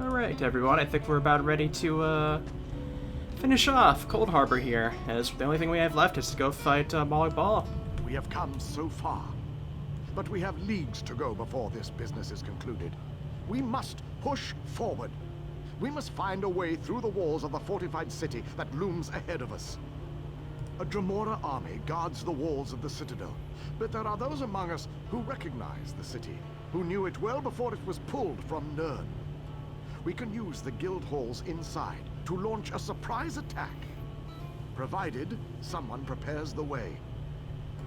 Alright, everyone, I think we're about ready to, finish off Cold Harbor here, as the only thing we have left is to go fight, Molag. We have come so far, but we have leagues to go before this business is concluded. We must push forward. We must find a way through the walls of the fortified city that looms ahead of us. A Dremora army guards the walls of the citadel, but there are those among us who recognize the city, who knew it well before it was pulled from Nirn. We can use the guild halls inside to launch a surprise attack, provided someone prepares the way.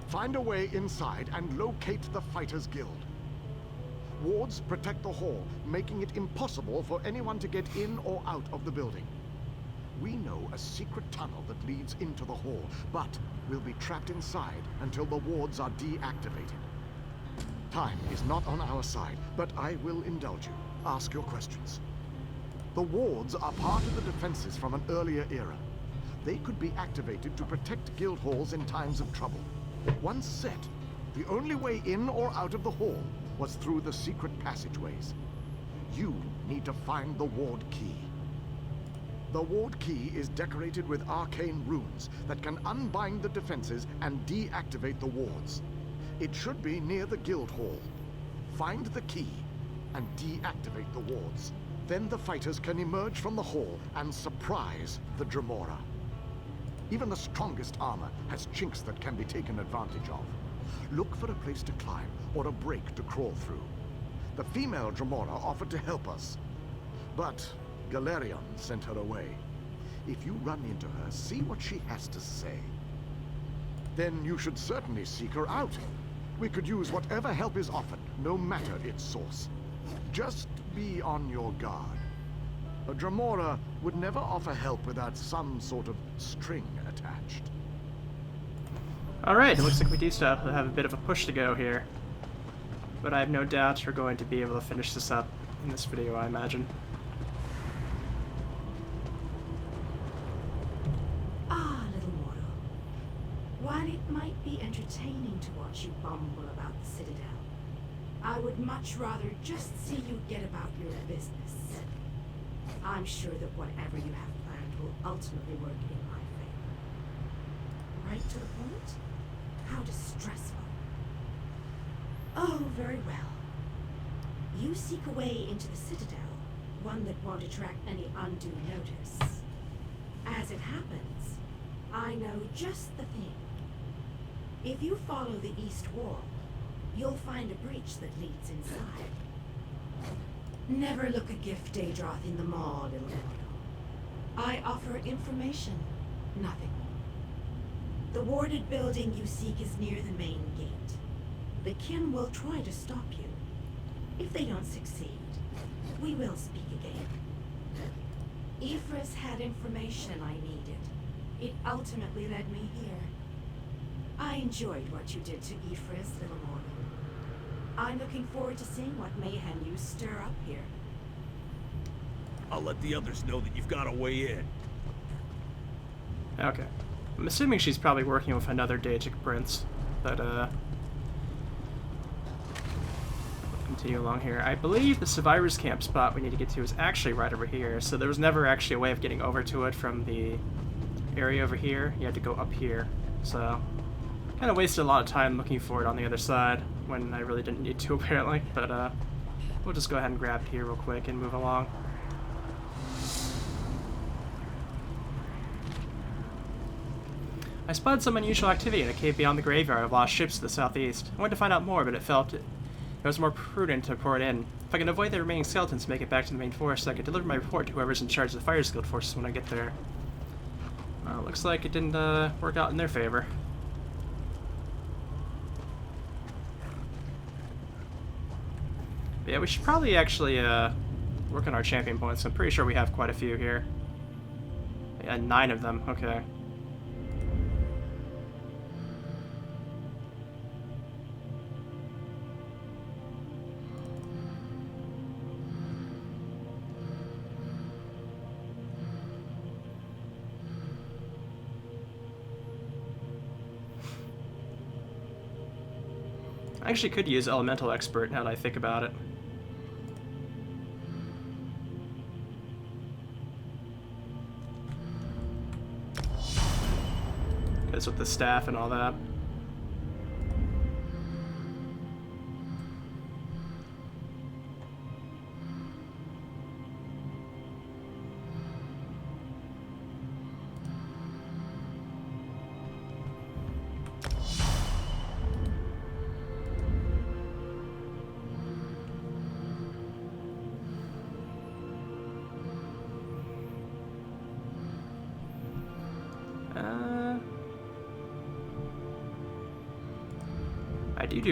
Find a way inside and locate the Fighters Guild. Wards protect the hall, making it impossible for anyone to get in or out of the building. We know a secret tunnel that leads into the hall, but we'll be trapped inside until the wards are deactivated. Time is not on our side, but I will indulge you. Ask your questions. The wards are part of the defenses from an earlier era. They could be activated to protect guild halls in times of trouble. Once set, the only way in or out of the hall was through the secret passageways. You need to find the ward key. The ward key is decorated with arcane runes that can unbind the defenses and deactivate the wards. It should be near the guild hall. Find the key and deactivate the wards. Then the fighters can emerge from the hall and surprise the Dremora. Even the strongest armor has chinks that can be taken advantage of. Look for a place to climb or a break to crawl through. The female Dremora offered to help us, but Galerion sent her away. If you run into her, see what she has to say. Then you should certainly seek her out. We could use whatever help is offered, no matter its source. Just be on your guard. A Dremora would never offer help without some sort of string attached. Alright, it looks like we do still have a bit of a push to go here. But I have no doubt we're going to be able to finish this up in this video, I imagine. Ah, little mortal. While it might be entertaining to watch you bumble about the Citadel, I would much rather just see you get about your business. I'm sure that whatever you have planned will ultimately work in my favor. Right to the point? How distressful. Oh, very well. You seek a way into the Citadel, one that won't attract any undue notice. As it happens, I know just the thing. If you follow the east wall, you'll find a breach that leads inside. Never look a gift Daedroth in the maw, little mortal. I offer information, nothing more. The warded building you seek is near the main gate. The kin will try to stop you. If they don't succeed, we will speak again. Ephra's had information I needed. It ultimately led me here. I enjoyed what you did to Ephra's, little mortal. I'm looking forward to seeing what mayhem you stir up here. I'll let the others know that you've got a way in. Okay. I'm assuming she's probably working with another Daedric prince, but, continue along here. I believe the survivors camp spot we need to get to is actually right over here, so there was never actually a way of getting over to it from the area over here. You had to go up here, so kind of wasted a lot of time looking for it on the other side when I really didn't need to, apparently, but we'll just go ahead and grab here real quick and move along. I spotted some unusual activity in a cave beyond the graveyard of lost ships to the southeast. I wanted to find out more, but it felt it was more prudent to report in. If I can avoid the remaining skeletons and make it back to the main forest, I could deliver my report to whoever's in charge of the Fighters Guild forces when I get there. Well, looks like it didn't work out in their favor. But yeah, we should probably actually work on our champion points. I'm pretty sure we have quite a few here. Yeah, 9 of them. Okay. I actually could use Elemental Expert now that I think about it. items with the staff and all that.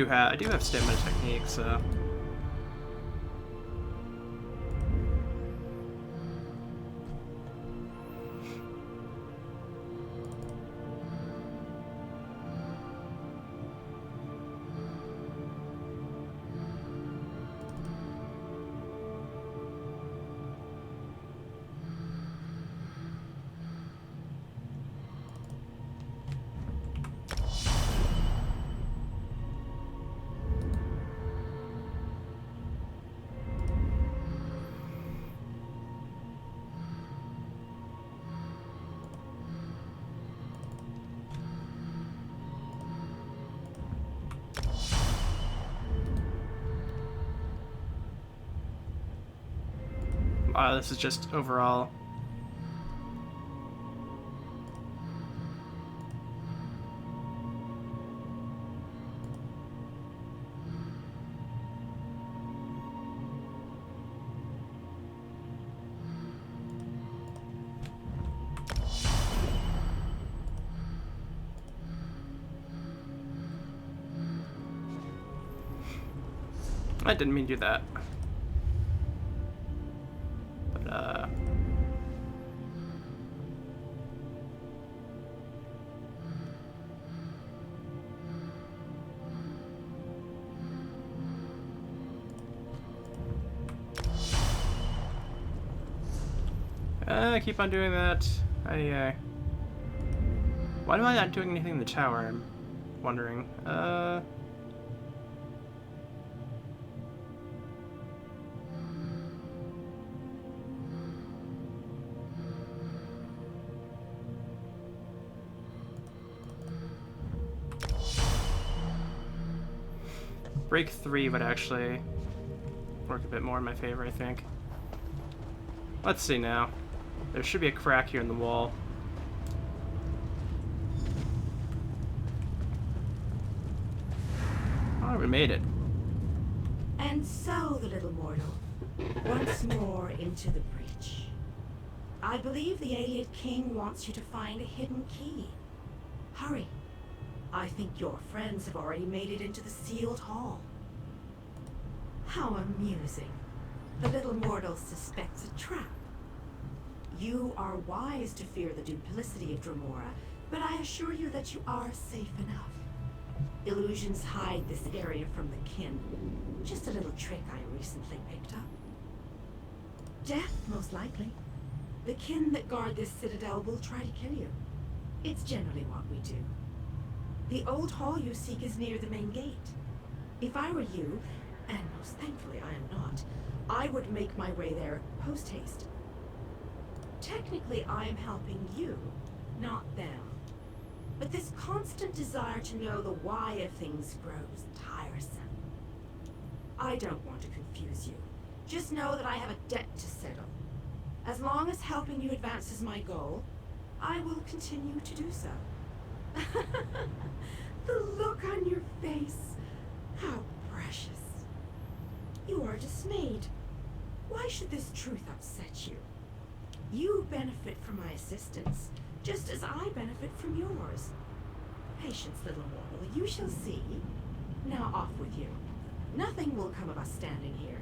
I do have stamina techniques, so wow, this is just overall. I didn't mean to do that. I keep on doing that. Why am I not doing anything in the tower? I'm wondering. Break 3 would actually work a bit more in my favor, I think. Let's see now. There should be a crack here in the wall. Oh, we made it. And so, the little mortal, once more into the breach. I believe the Alien King wants you to find a hidden key. Hurry. I think your friends have already made it into the sealed hall. How amusing. The little mortal suspects a trap. You are wise to fear the duplicity of Dremora, but I assure you that you are safe enough. Illusions hide this area from the kin. Just a little trick I recently picked up. Death, most likely. The kin that guard this citadel will try to kill you. It's generally what we do. The old hall you seek is near the main gate. If I were you, and most thankfully I am not, I would make my way there post-haste. Technically, I am helping you, not them. But this constant desire to know the why of things grows tiresome. I don't want to confuse you. Just know that I have a debt to settle. As long as helping you advances my goal, I will continue to do so. The look on your face. How precious. You are dismayed. Why should this truth upset you? You benefit from my assistance, just as I benefit from yours. Patience, little mortal, you shall see. Now off with you. Nothing will come of us standing here.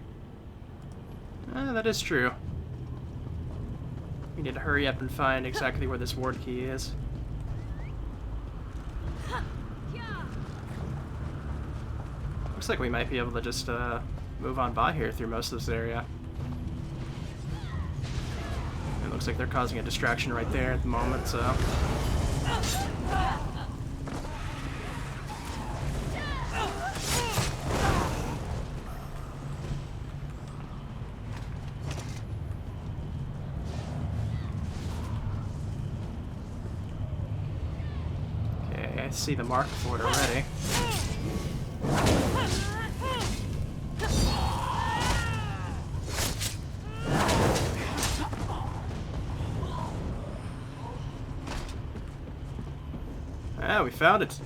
That is true. We need to hurry up and find exactly where this ward key is. Looks like we might be able to just move on by here through most of this area. It looks like they're causing a distraction right there at the moment, so... see the mark for it already. Ah, we found it.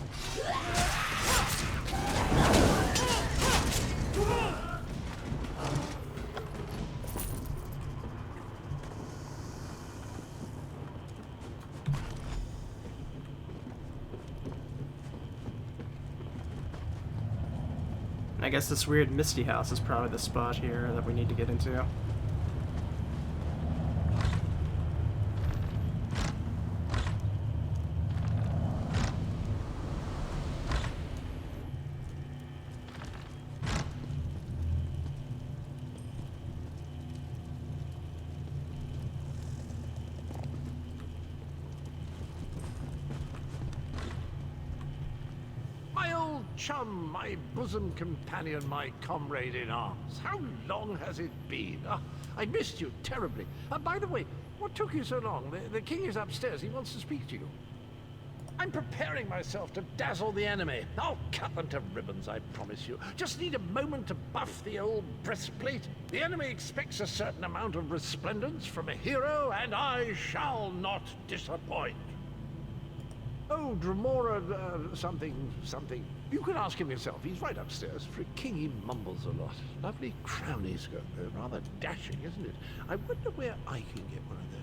I guess this weird misty house is probably the spot here that we need to get into. Chum, my bosom companion, my comrade in arms. How long has it been? I missed you terribly. By the way, what took you so long? The king is upstairs. He wants to speak to you. I'm preparing myself to dazzle the enemy. I'll cut them to ribbons, I promise you. Just need a moment to buff the old breastplate. The enemy expects a certain amount of resplendence from a hero, and I shall not disappoint. Oh, Dremora, something. You can ask him yourself. He's right upstairs. For a king, he mumbles a lot. Lovely crown he's got, though. Rather dashing, isn't it? I wonder where I can get one of those.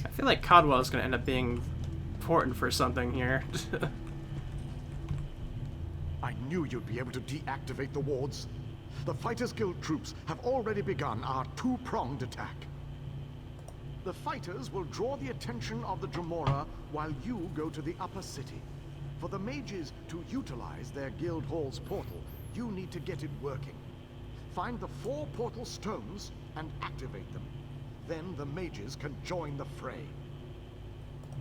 I feel like Codwell is going to end up being important for something here. I knew you'd be able to deactivate the wards. The Fighters Guild troops have already begun our two-pronged attack. The fighters will draw the attention of the Dremora while you go to the upper city. For the mages to utilize their guild hall's portal, you need to get it working. Find the 4 portal stones and activate them. Then the mages can join the fray.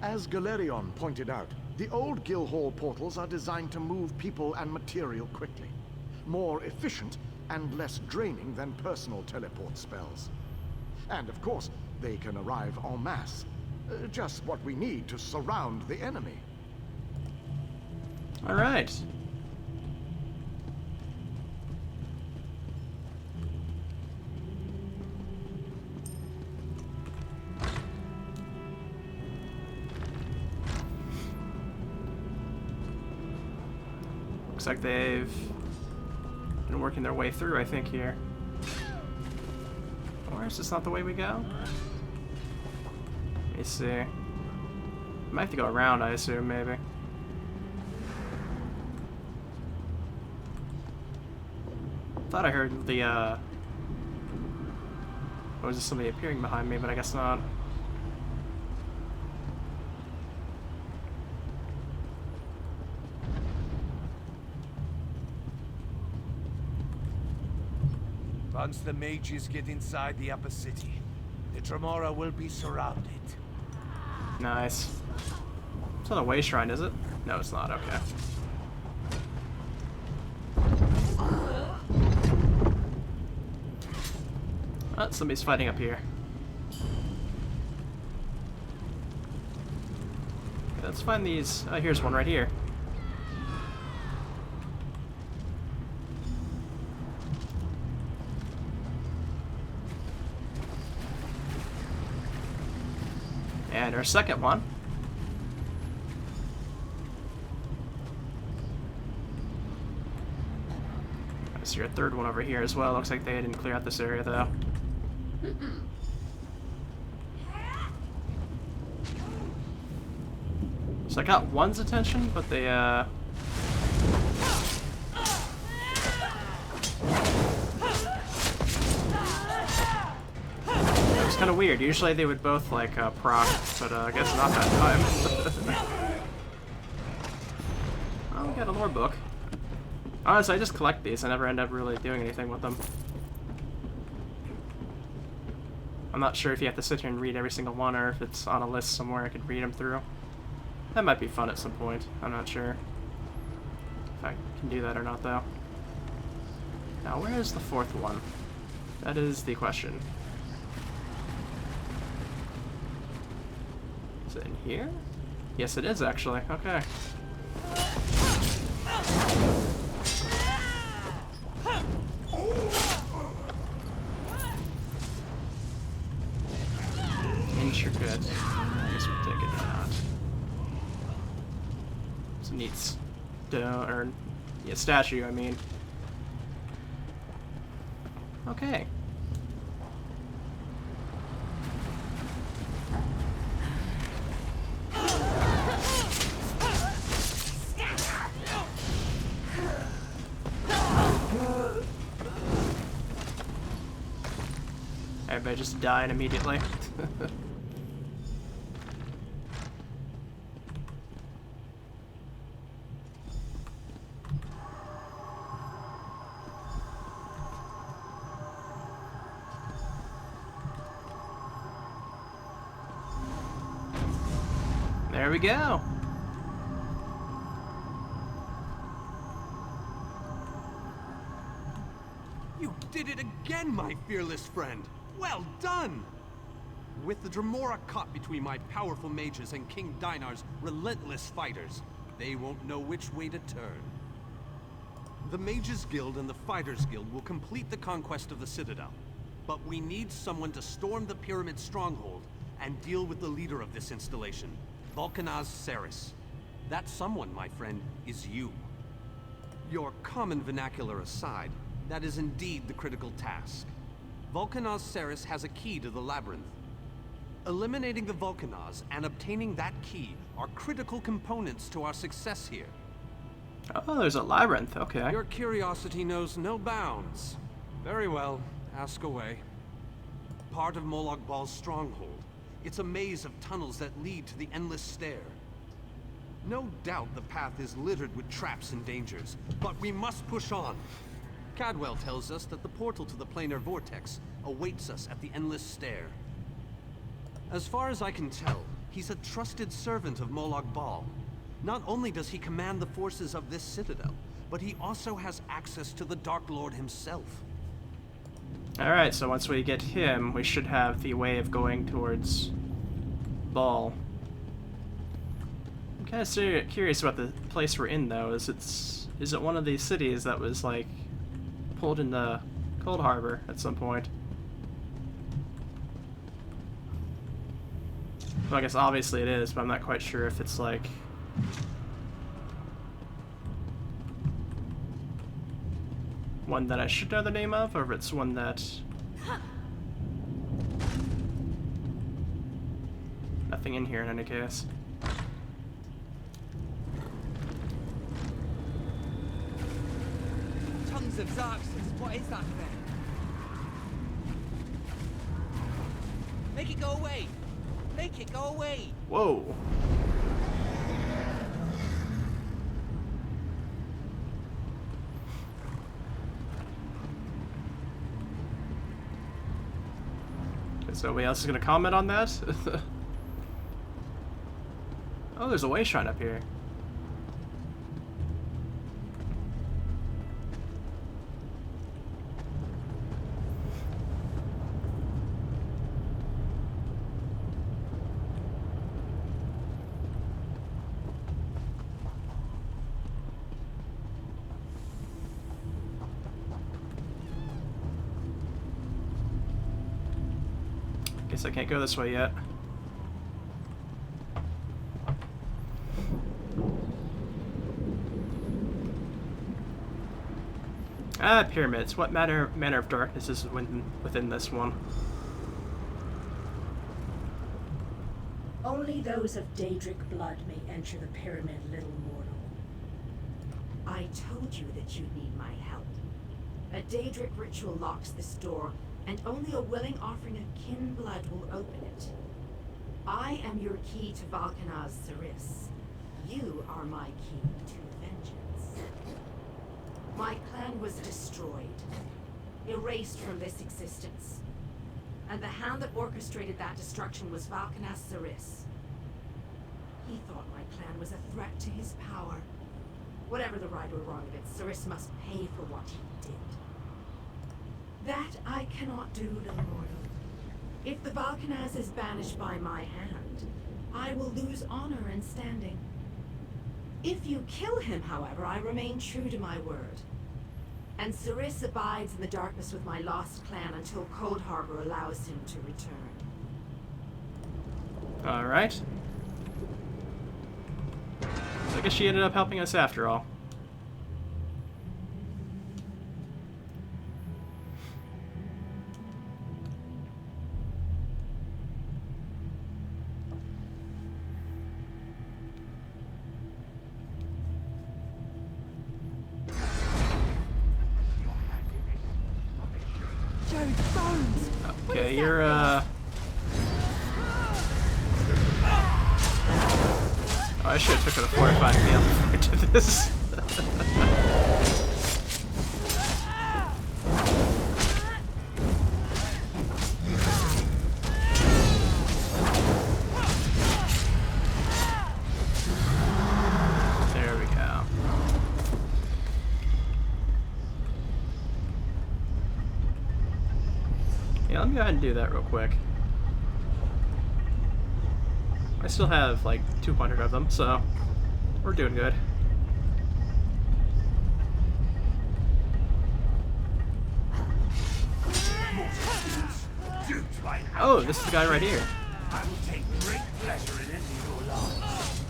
As Galerion pointed out, the old guild hall portals are designed to move people and material quickly. More efficient and less draining than personal teleport spells. And of course, they can arrive en masse. Just what we need to surround the enemy. All right. Looks like they've been working their way through, I think, here. Or is this not the way we go? Let me see. Might have to go around, I assume, maybe. Thought I heard the, Or was this somebody appearing behind me, but I guess not. Once the mages get inside the upper city, the Dremora will be surrounded. Nice. It's not a way shrine, is it? No, it's not. Okay. Oh, somebody's fighting up here. Okay, let's find these. Oh, here's one right here. And our second one. I see your third one over here as well. Looks like they didn't clear out this area though. So I got one's attention, but they it was kind of weird. Usually they would both like proc, but I guess not that time. Oh, we got a lore book. Honestly, I just collect these. I never end up really doing anything with them. I'm not sure if you have to sit here and read every single one, or if it's on a list somewhere I could read them through. That might be fun at some point. I'm not sure if I can do that or not, though. Now, where is the fourth one? That is the question. Is it in here? Yes, it is actually. Okay. Intricate. I guess we'll take it out. It's a neat stone, or yeah, statue, I mean. Okay. Everybody just dying immediately. There we go. You did it again, my fearless friend. Well done! With the Dremora caught between my powerful mages and King Dinar's relentless fighters, they won't know which way to turn. The Mages Guild and the Fighters Guild will complete the conquest of the Citadel. But we need someone to storm the Pyramid stronghold and deal with the leader of this installation, Vulcanaz Ceres. That someone, my friend, is you. Your common vernacular aside, that is indeed the critical task. Vulcanaz Ceres has a key to the labyrinth. Eliminating the Vulcanaz and obtaining that key are critical components to our success here. Oh, there's a labyrinth. Okay. Your curiosity knows no bounds. Very well, ask away. Part of Molag Bal's stronghold. It's a maze of tunnels that lead to the Endless Stair. No doubt the path is littered with traps and dangers, but we must push on. Cadwell tells us that the portal to the planar vortex awaits us at the Endless Stair. As far as I can tell, he's a trusted servant of Molag Bal. Not only does he command the forces of this citadel, but he also has access to the Dark Lord himself. Alright, so once we get him, we should have the way of going towards Bal. I'm kind of curious about the place we're in, though. Is it one of these cities that was, like, pulled into Cold Harbor at some point? Well, I guess obviously it is, but I'm not quite sure if it's, like... one that I should know the name of, or if it's one that... nothing in here in any case. Tons of Xarxes. What is that thing? Make it go away! Make it go away! Whoa! So nobody else is gonna comment on that? Oh, there's a way shrine up here. Guess I can't go this way yet. Ah, pyramids. What manner of darkness is within this one? Only those of Daedric blood may enter the pyramid, little mortal. I told you that you'd need my help. A Daedric ritual locks this door, and only a willing offering of kin blood will open it. I am your key to Vulcanaz Ceres. You are my key to vengeance. My clan was destroyed, erased from this existence. And the hand that orchestrated that destruction was Vulcanaz Ceres. He thought my clan was a threat to his power. Whatever the right or wrong of it, Ceres must pay for what he did. That I cannot do, little mortal. If the Vulcanaz is banished by my hand, I will lose honor and standing. If you kill him, however, I remain true to my word. And Cyrus abides in the darkness with my lost clan until Cold Harbor allows him to return. Alright. So I guess she ended up helping us after all. Okay, you're, Oh, I should have took a fortified meal before I did this. There we go. Yeah, let me go ahead and do that real quick. I still have like 200 of them, so we're doing good. Oh, this is the guy right here. I will take great pleasure in ending your lives.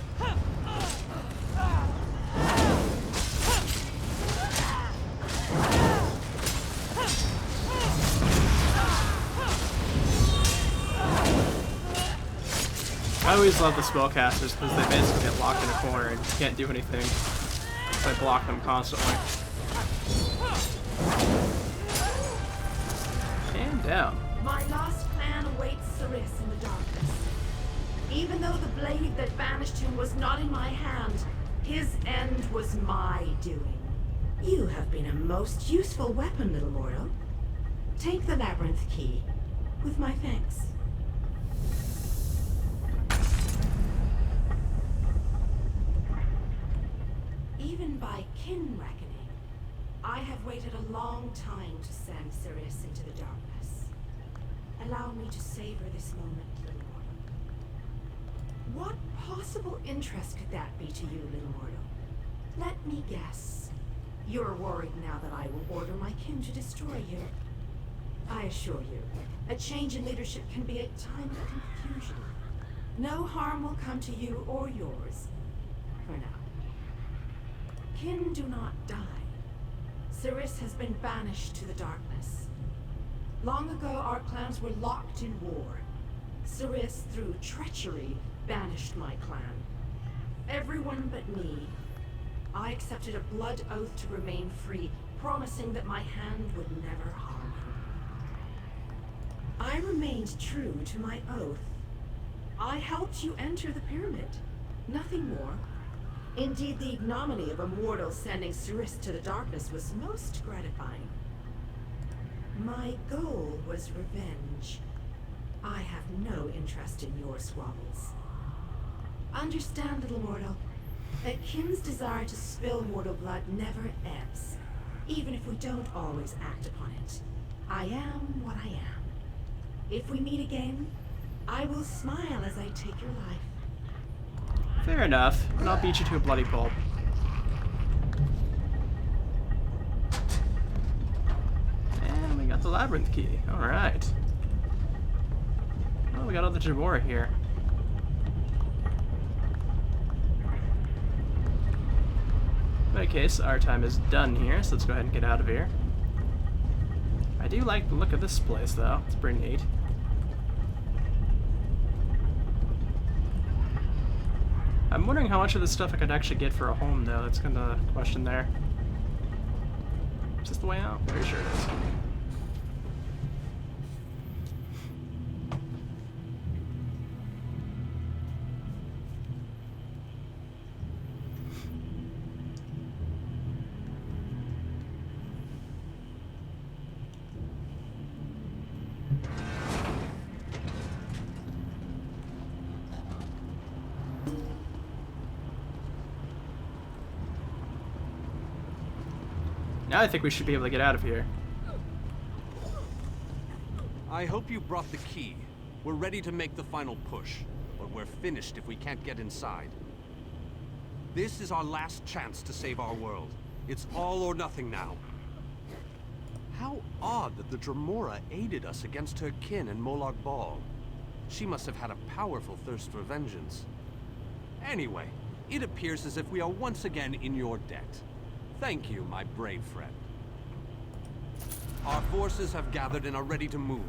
I always love the spellcasters because they basically get locked in a corner and can't do anything. So I block them constantly. And down. My lost clan awaits Cyrus in the darkness. Even though the blade that banished him was not in my hand, his end was my doing. You have been a most useful weapon, little mortal. Take the labyrinth key, with my thanks. Even by kin reckoning, I have waited a long time to send Cyrus into the darkness. Allow me to savor this moment, little mortal. What possible interest could that be to you, little mortal? Let me guess. You're worried now that I will order my kin to destroy you. I assure you, a change in leadership can be a time of confusion. No harm will come to you or yours, for now. Kin do not die. Cyrus has been banished to the darkness. Long ago, our clans were locked in war. Cyrus, through treachery, banished my clan. Everyone but me. I accepted a blood oath to remain free, promising that my hand would never harm him. I remained true to my oath. I helped you enter the pyramid. Nothing more. Indeed, the ignominy of a mortal sending Cyrus to the darkness was most gratifying. My goal was revenge. I have no interest in your squabbles. Understand, little mortal, that kin's desire to spill mortal blood never ebbs, even if we don't always act upon it. I am what I am. If we meet again, I will smile as I take your life. Fair enough, and I'll beat you to a bloody pulp. And we got the labyrinth key. Alright. Oh, we got all the Jamora here. In any case, our time is done here, so let's go ahead and get out of here. I do like the look of this place, though. It's pretty neat. I'm wondering how much of this stuff I could actually get for a home, though. That's kind of the question there. Is this the way out? Pretty sure it is. Now I think we should be able to get out of here. I hope you brought the key. We're ready to make the final push. but we're finished if we can't get inside. This is our last chance to save our world. It's all or nothing now. How odd that the Dremora aided us against her kin in Molag Bal. She must have had a powerful thirst for vengeance. Anyway, it appears as if we are once again in your debt. Thank you, my brave friend. Our forces have gathered and are ready to move.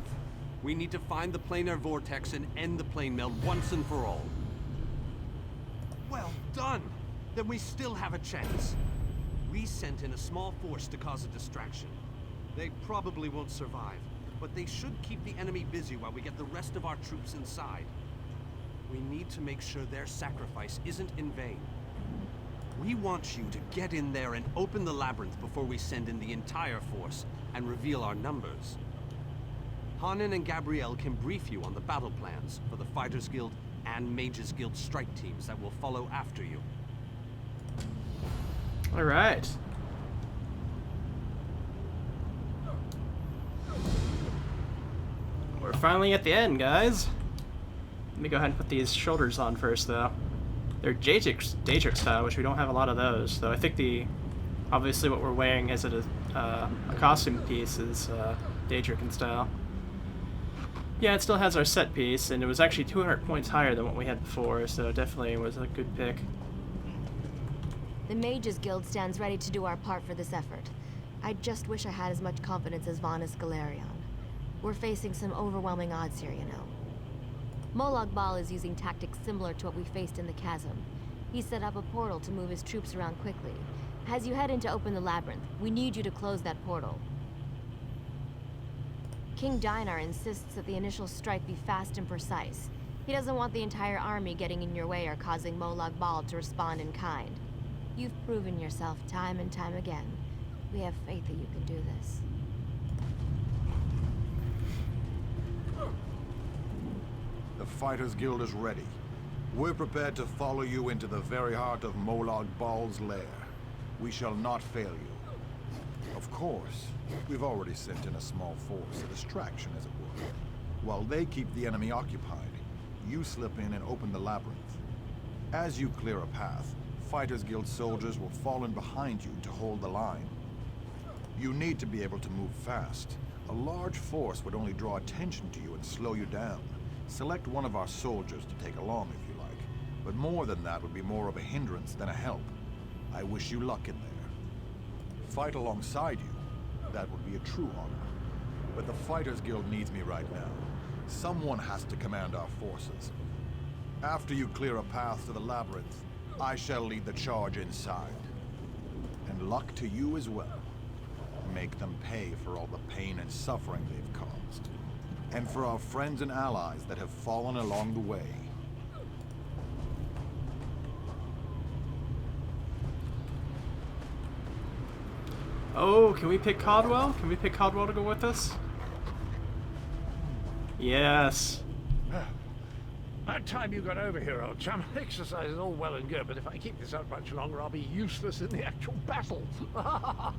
We need to find the planar vortex and end the plane meld once and for all. Well done! Then we still have a chance. We sent in a small force to cause a distraction. They probably won't survive, but they should keep the enemy busy while we get the rest of our troops inside. We need to make sure their sacrifice isn't in vain. We want you to get in there and open the labyrinth before we send in the entire force and reveal our numbers. Hanan and Gabrielle can brief you on the battle plans for the Fighters Guild and Mages Guild strike teams that will follow after you. All right. We're finally at the end, guys. Let me go ahead and put these shoulders on first, though. They're Daedric style, which we don't have a lot of those. So I think obviously what we're wearing as a costume piece is Daedric in style. Yeah, it still has our set piece, and it was actually 200 points higher than what we had before, so it definitely was a good pick. The Mages Guild stands ready to do our part for this effort. I just wish I had as much confidence as Vanus Galerion. We're facing some overwhelming odds here, you know. Molag Bal is using tactics similar to what we faced in the chasm. He set up a portal to move his troops around quickly. As you head in to open the labyrinth, we need you to close that portal. King Dinar insists that the initial strike be fast and precise. He doesn't want the entire army getting in your way or causing Molag Bal to respond in kind. You've proven yourself time and time again. We have faith that you can do this. The Fighters Guild is ready. We're prepared to follow you into the very heart of Molag Bal's lair. We shall not fail you. Of course, we've already sent in a small force, a distraction as it were. While they keep the enemy occupied, you slip in and open the labyrinth. As you clear a path, Fighters Guild soldiers will fall in behind you to hold the line. You need to be able to move fast. A large force would only draw attention to you and slow you down. Select one of our soldiers to take along if you like, but more than that would be more of a hindrance than a help. I wish you luck in there. Fight alongside you, that would be a true honor. But the Fighters Guild needs me right now. Someone has to command our forces. After you clear a path to the labyrinth, I shall lead the charge inside. And luck to you as well. Make them pay for all the pain and suffering they've caused. And for our friends and allies that have fallen along the way. Oh, can we pick Caldwell? Can we pick Caldwell to go with us? Yes. About time you got over here, old chum. Exercise is all well and good, but if I keep this up much longer, I'll be useless in the actual battle. A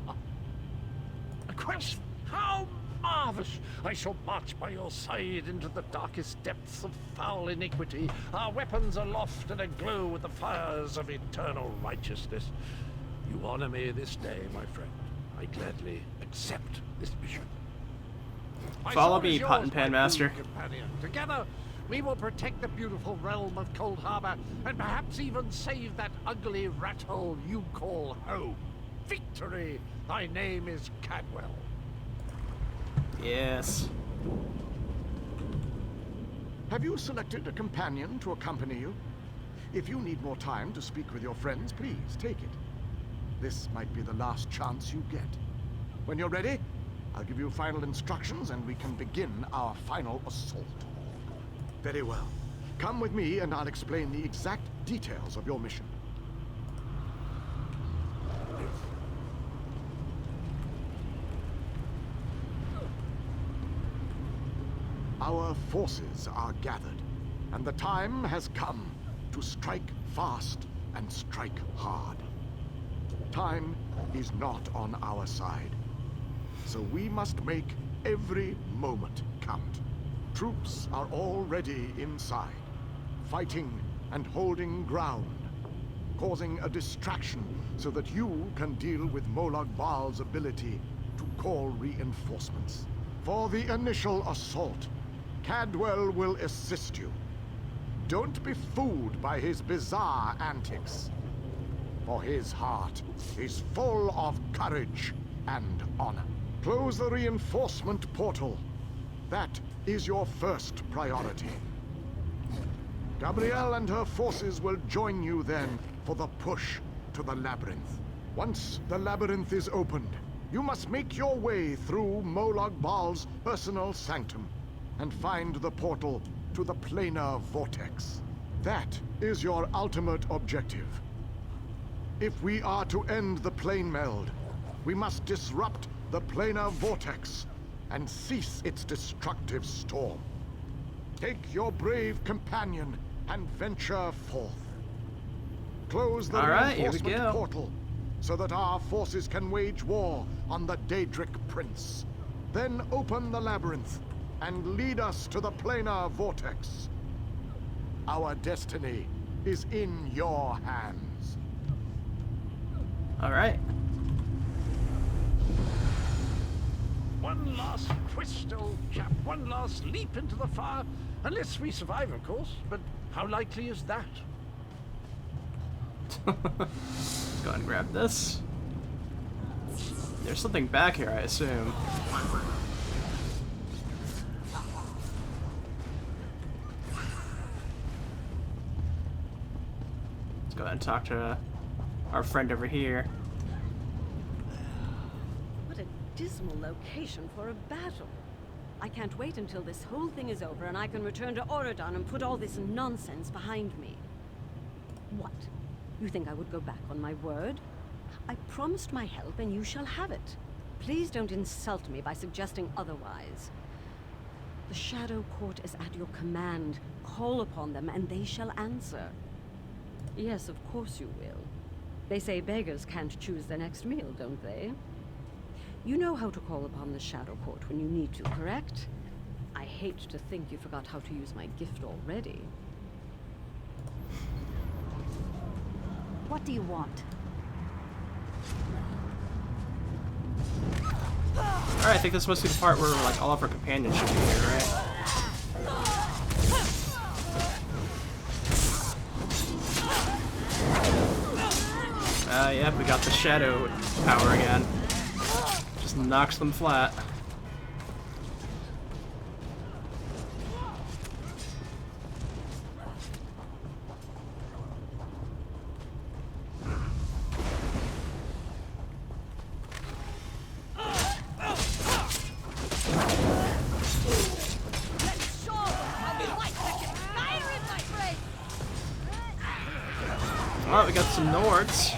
quest? How marvelous! I shall march by your side into the darkest depths of foul iniquity, our weapons aloft and aglow with the fires of eternal righteousness. You honor me this day, my friend. I gladly accept this mission. My Follow sword me, is yours, Pot and Pan my Master. boon companion. Together, we will protect the beautiful realm of Cold Harbor, and perhaps even save that ugly rat hole you call home. Victory! Thy name is Cadwell. Yes. Have you selected a companion to accompany you? If you need more time to speak with your friends, please take it. This might be the last chance you get. When you're ready, I'll give you final instructions and we can begin our final assault. Very well. Come with me and I'll explain the exact details of your mission. Our forces are gathered, and the time has come to strike fast and strike hard. Time is not on our side, so we must make every moment count. Troops are already inside. fighting and holding ground, causing a distraction so that you can deal with Molag Bal's ability to call reinforcements. For the initial assault, Cadwell will assist you. Don't be fooled by his bizarre antics, for his heart is full of courage and honor. Close the reinforcement portal. That is your first priority. Gabrielle and her forces will join you then for the push to the labyrinth. Once the labyrinth is opened, you must make your way through Molag Bal's personal sanctum and find the portal to the planar vortex. That is your ultimate objective. If we are to end the plane meld, we must disrupt the planar vortex and cease its destructive storm. Take your brave companion and venture forth. Close the reinforcement portal so that our forces can wage war on the Daedric Prince. Then open the labyrinth and lead us to the planar vortex. Our destiny is in your hands. All right. One last twist, old chap. One last leap into the fire. Unless we survive, of course. But how likely is that? Let's go ahead and grab this. There's something back here, I assume. Let's go ahead and talk to our friend over here. What a dismal location for a battle. I can't wait until this whole thing is over and I can return to Oregon and put all this nonsense behind me. What? You think I would go back on my word? I promised my help and you shall have it. Please don't insult me by suggesting otherwise. The Shadow Court is at your command. Call upon them and they shall answer. Yes, of course you will. They say beggars can't choose their next meal, don't they? You know how to call upon the Shadow Court when you need to, correct? I hate to think you forgot how to use my gift already. What do you want? Alright, I think this must be the part where like all of our companions should be here, right? Yep, we got the shadow power again. Just knocks them flat. Oh, we got some Nords.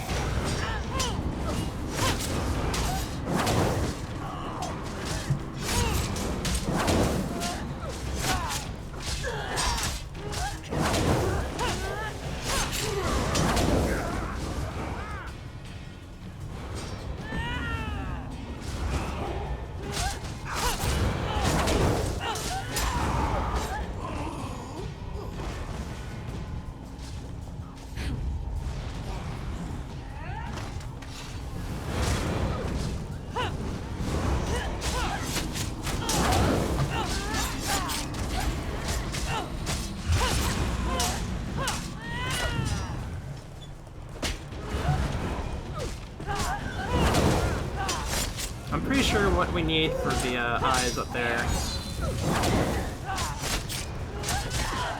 I'm pretty sure what we need for the eyes up there.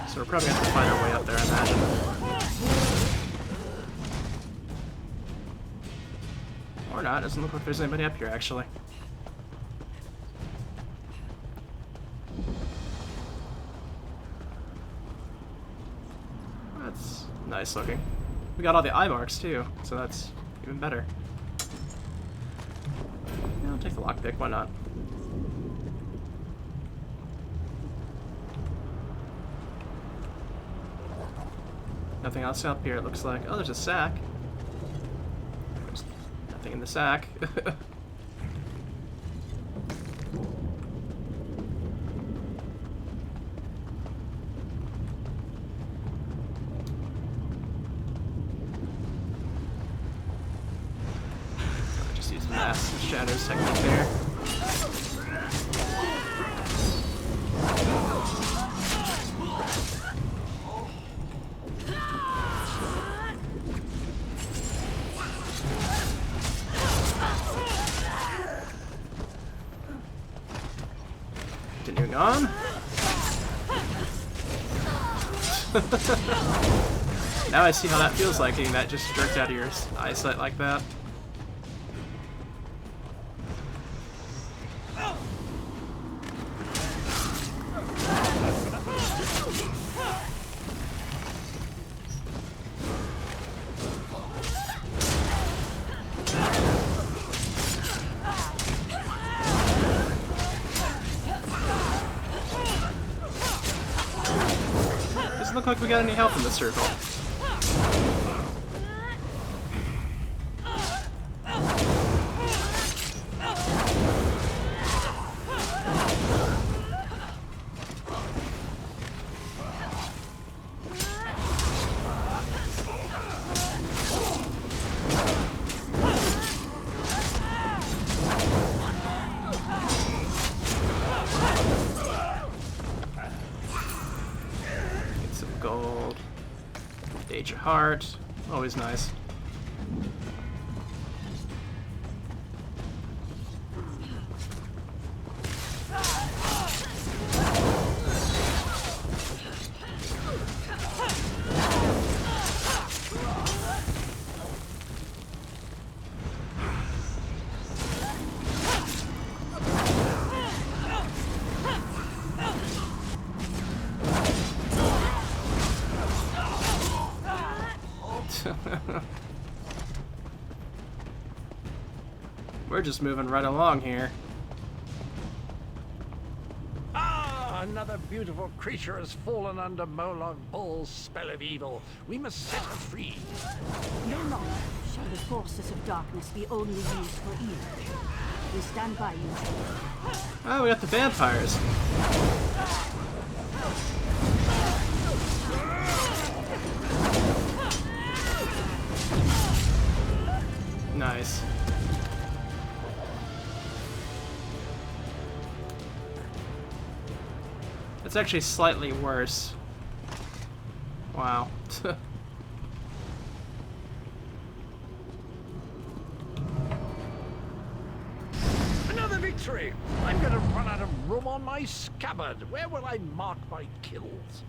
So we're probably gonna have to find our way up there, I imagine. Or not, doesn't look like there's anybody up here actually. That's nice looking. We got all the eye marks too, so that's even better. I'll take the lockpick, why not? Nothing else up here, it looks like. Oh, there's a sack. There's nothing in the sack. Shadow's technique there. Continuing on. Now I see how that feels like, getting that just jerked out of your eyesight like that. Doesn't look like we got any health in the circle. Gold. Age of Heart. Always nice. We're just moving right along here. Ah, another beautiful creature has fallen under Molag Ball's spell of evil. We must set her free. No longer shall the forces of darkness be only used for evil. We stand by you, children. Oh, we got the vampires. Nice. It's actually slightly worse. Wow. Another victory! I'm gonna run out of room on my scabbard. Where will I mark my kills?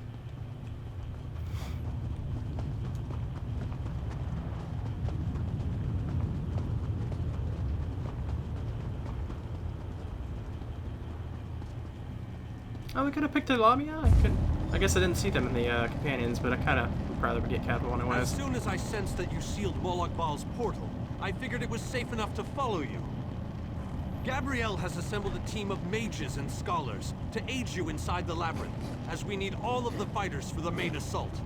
Oh, we could have picked a Lamia? I guess I didn't see them in the companions, but I kind of would rather get Capital when I As was. soon as I sensed that you sealed Molag Bal's portal, I figured it was safe enough to follow you. Gabrielle has assembled a team of mages and scholars to aid you inside the labyrinth, as we need all of the fighters for the main assault.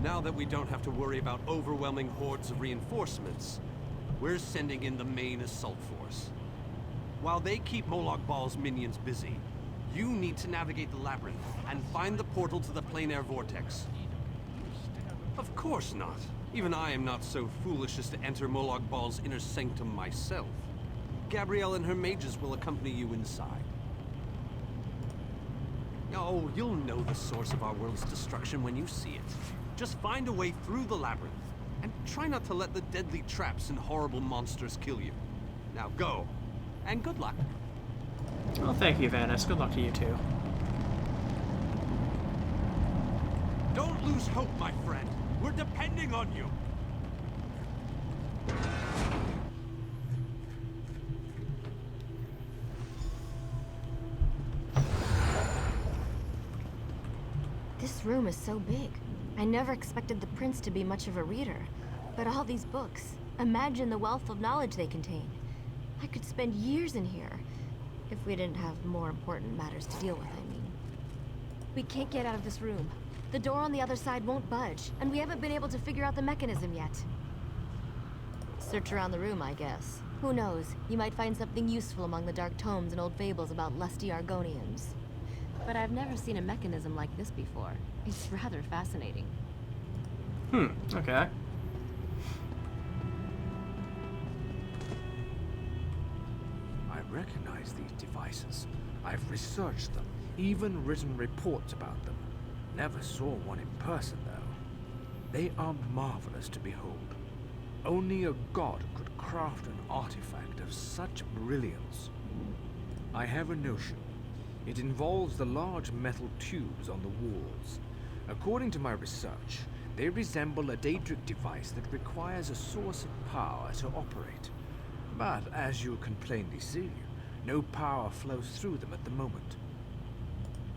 Now that we don't have to worry about overwhelming hordes of reinforcements, we're sending in the main assault force. While they keep Molag Bal's minions busy, you need to navigate the labyrinth and find the portal to the plein air vortex. Of course not. Even I am not so foolish as to enter Molag Bal's inner sanctum myself. Gabrielle and her mages will accompany you inside. Oh, you'll know the source of our world's destruction when you see it. Just find a way through the labyrinth, and try not to let the deadly traps and horrible monsters kill you. Now go. And good luck. Well, thank you, Vanis. Good luck to you, too. Don't lose hope, my friend. We're depending on you. This room is so big. I never expected the prince to be much of a reader. But all these books, imagine the wealth of knowledge they contain. I could spend years in here, if we didn't have more important matters to deal with, I mean. We can't get out of this room. The door on the other side won't budge, and we haven't been able to figure out the mechanism yet. Search around the room, I guess. Who knows, you might find something useful among the dark tomes and old fables about lusty Argonians. But I've never seen a mechanism like this before. It's rather fascinating. Okay. recognize these devices. I've researched them, even written reports about them. Never saw one in person, though. They are marvelous to behold. Only a god could craft an artifact of such brilliance. I have a notion. It involves the large metal tubes on the walls. According to my research, they resemble a Daedric device that requires a source of power to operate. But as you can plainly see, no power flows through them at the moment.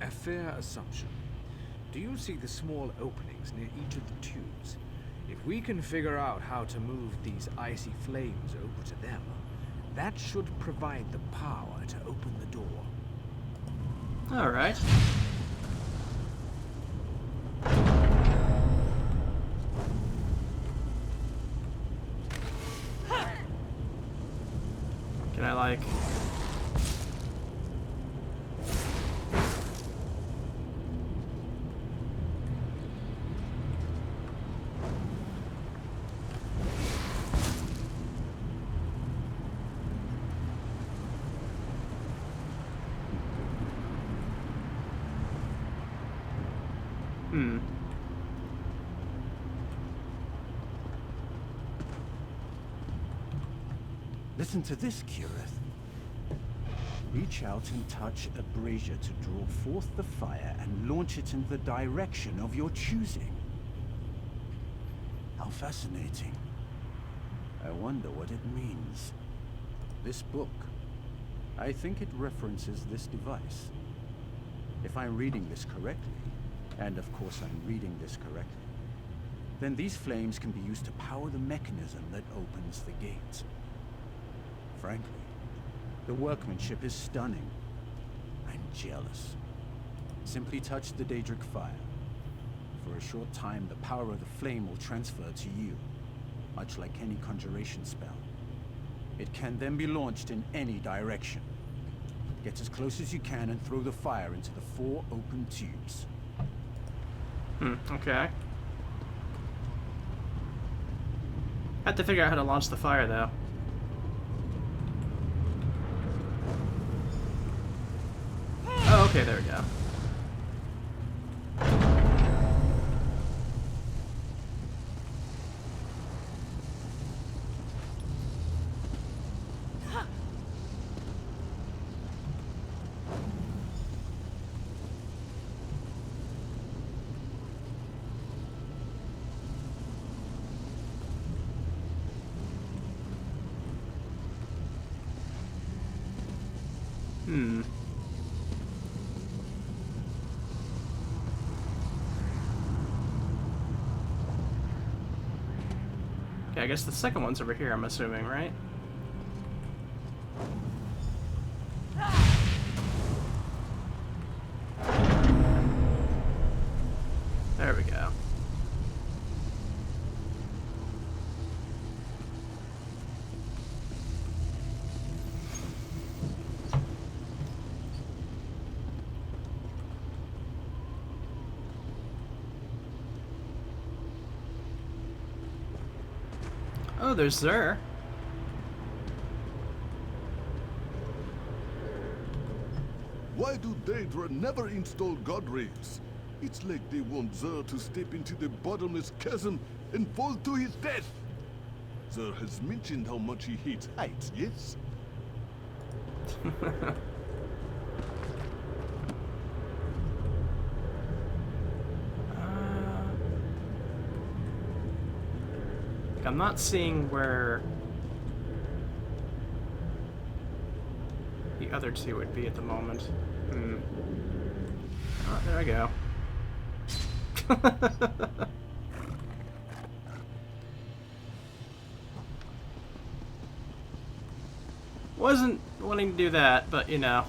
A fair assumption. Do you see the small openings near each of the tubes? If we can figure out how to move these icy flames over to them, that should provide the power to open the door. All right. Can I like... Listen to this, Kirith. Reach out and touch a brazier to draw forth the fire and launch it in the direction of your choosing. How fascinating. I wonder what it means. This book, I think it references this device. If I'm reading this correctly, and of course I'm reading this correctly, then these flames can be used to power the mechanism that opens the gate. Frankly, the workmanship is stunning. I'm jealous. Simply touch the Daedric fire. For a short time, the power of the flame will transfer to you, much like any conjuration spell. It can then be launched in any direction. Get as close as you can and throw the fire into the 4 open tubes. Okay. Had to figure out how to launch the fire, though. Oh, okay, there we go. Okay, I guess the second one's over here, I'm assuming, right? There we go. Oh, there's Zer. Why do Daedra never install god rays? It's like they want Zer to step into the bottomless chasm and fall to his death. Zer has mentioned how much he hates heights, yes? I'm not seeing where the other two would be at the moment. Oh, there I go. Wasn't wanting to do that, but you know.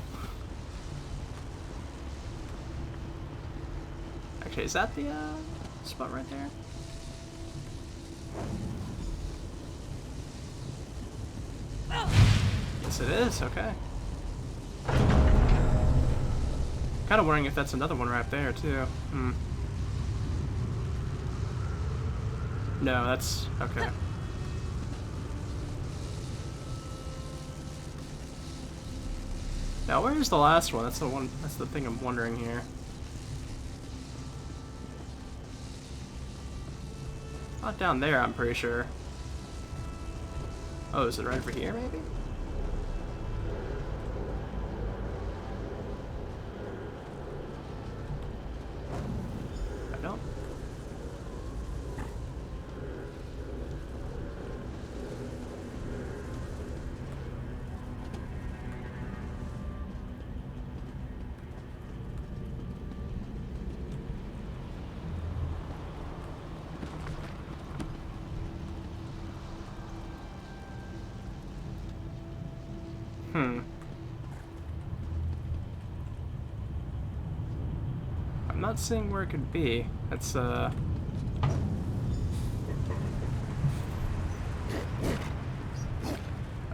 Actually, is that the spot right there? Yes, it is. Okay. Kind of wondering if that's another one right there too. No, that's okay. Now, where's the last one? That's the one. That's the thing I'm wondering here. Not down there, I'm pretty sure. Oh, is it right over here, maybe? I don't. I'm not seeing where it could be. That's,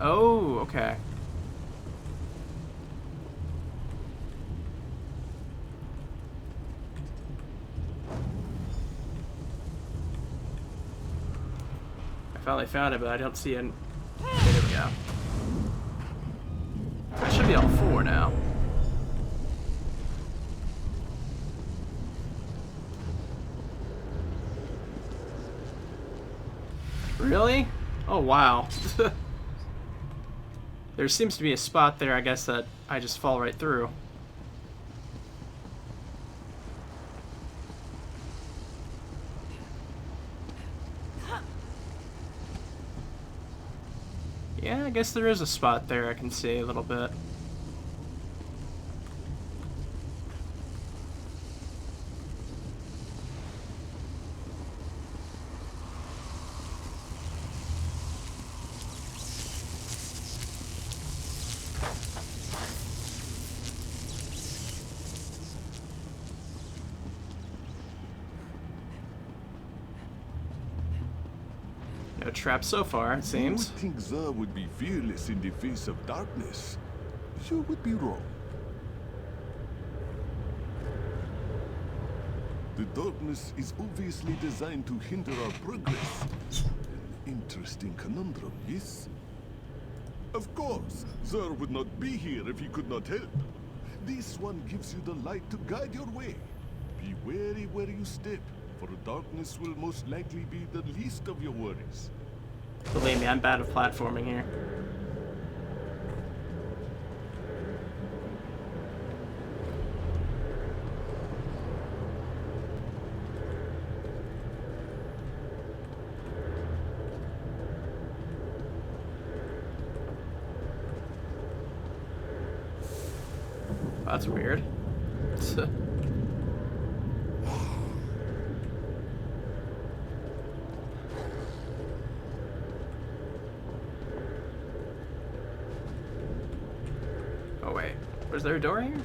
Oh, okay. I finally found it, but I don't see it. Okay, there we go. That should be all 4 now. Really? Oh, wow. There seems to be a spot there, I guess, that I just fall right through. Yeah, I guess there is a spot there I can see a little bit. No trap so far, it seems. You would think Xur would be fearless in the face of darkness. You would be wrong. The darkness is obviously designed to hinder our progress. An interesting conundrum, yes? Of course, Xur would not be here if he could not help. This one gives you the light to guide your way. Be wary where you step, for darkness will most likely be the least of your worries. Believe me, I'm bad at platforming here. That's weird. Oh wait, was there a door here?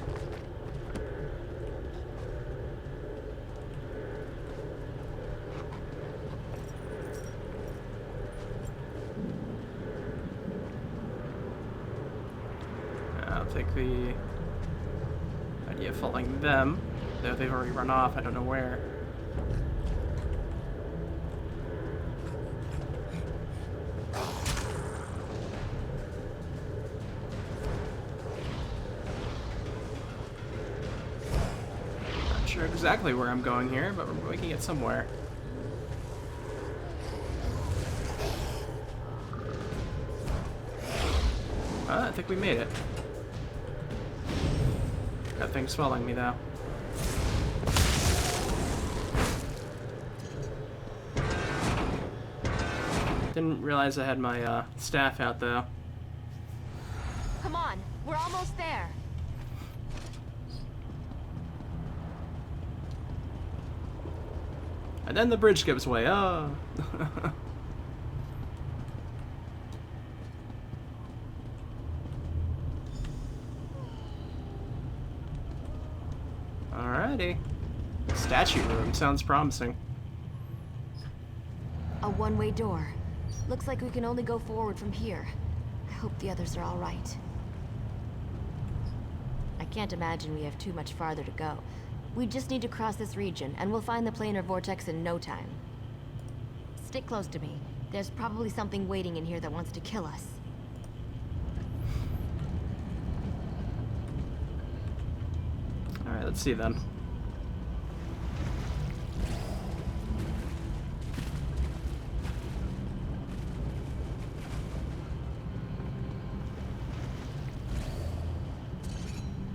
I'll take the idea of following them, though they've already run off, I don't know where. Not sure exactly where I'm going here, but we're making it somewhere. I think we made it. That thing's following me, though. Didn't realize I had my staff out, though. Come on, we're almost there. And then the bridge gives way. Oh. Alrighty. Statue room sounds promising. A one-way door. Looks like we can only go forward from here. I hope the others are all right. I can't imagine we have too much farther to go. We just need to cross this region, and we'll find the planar vortex in no time. Stick close to me. There's probably something waiting in here that wants to kill us. Let's see then.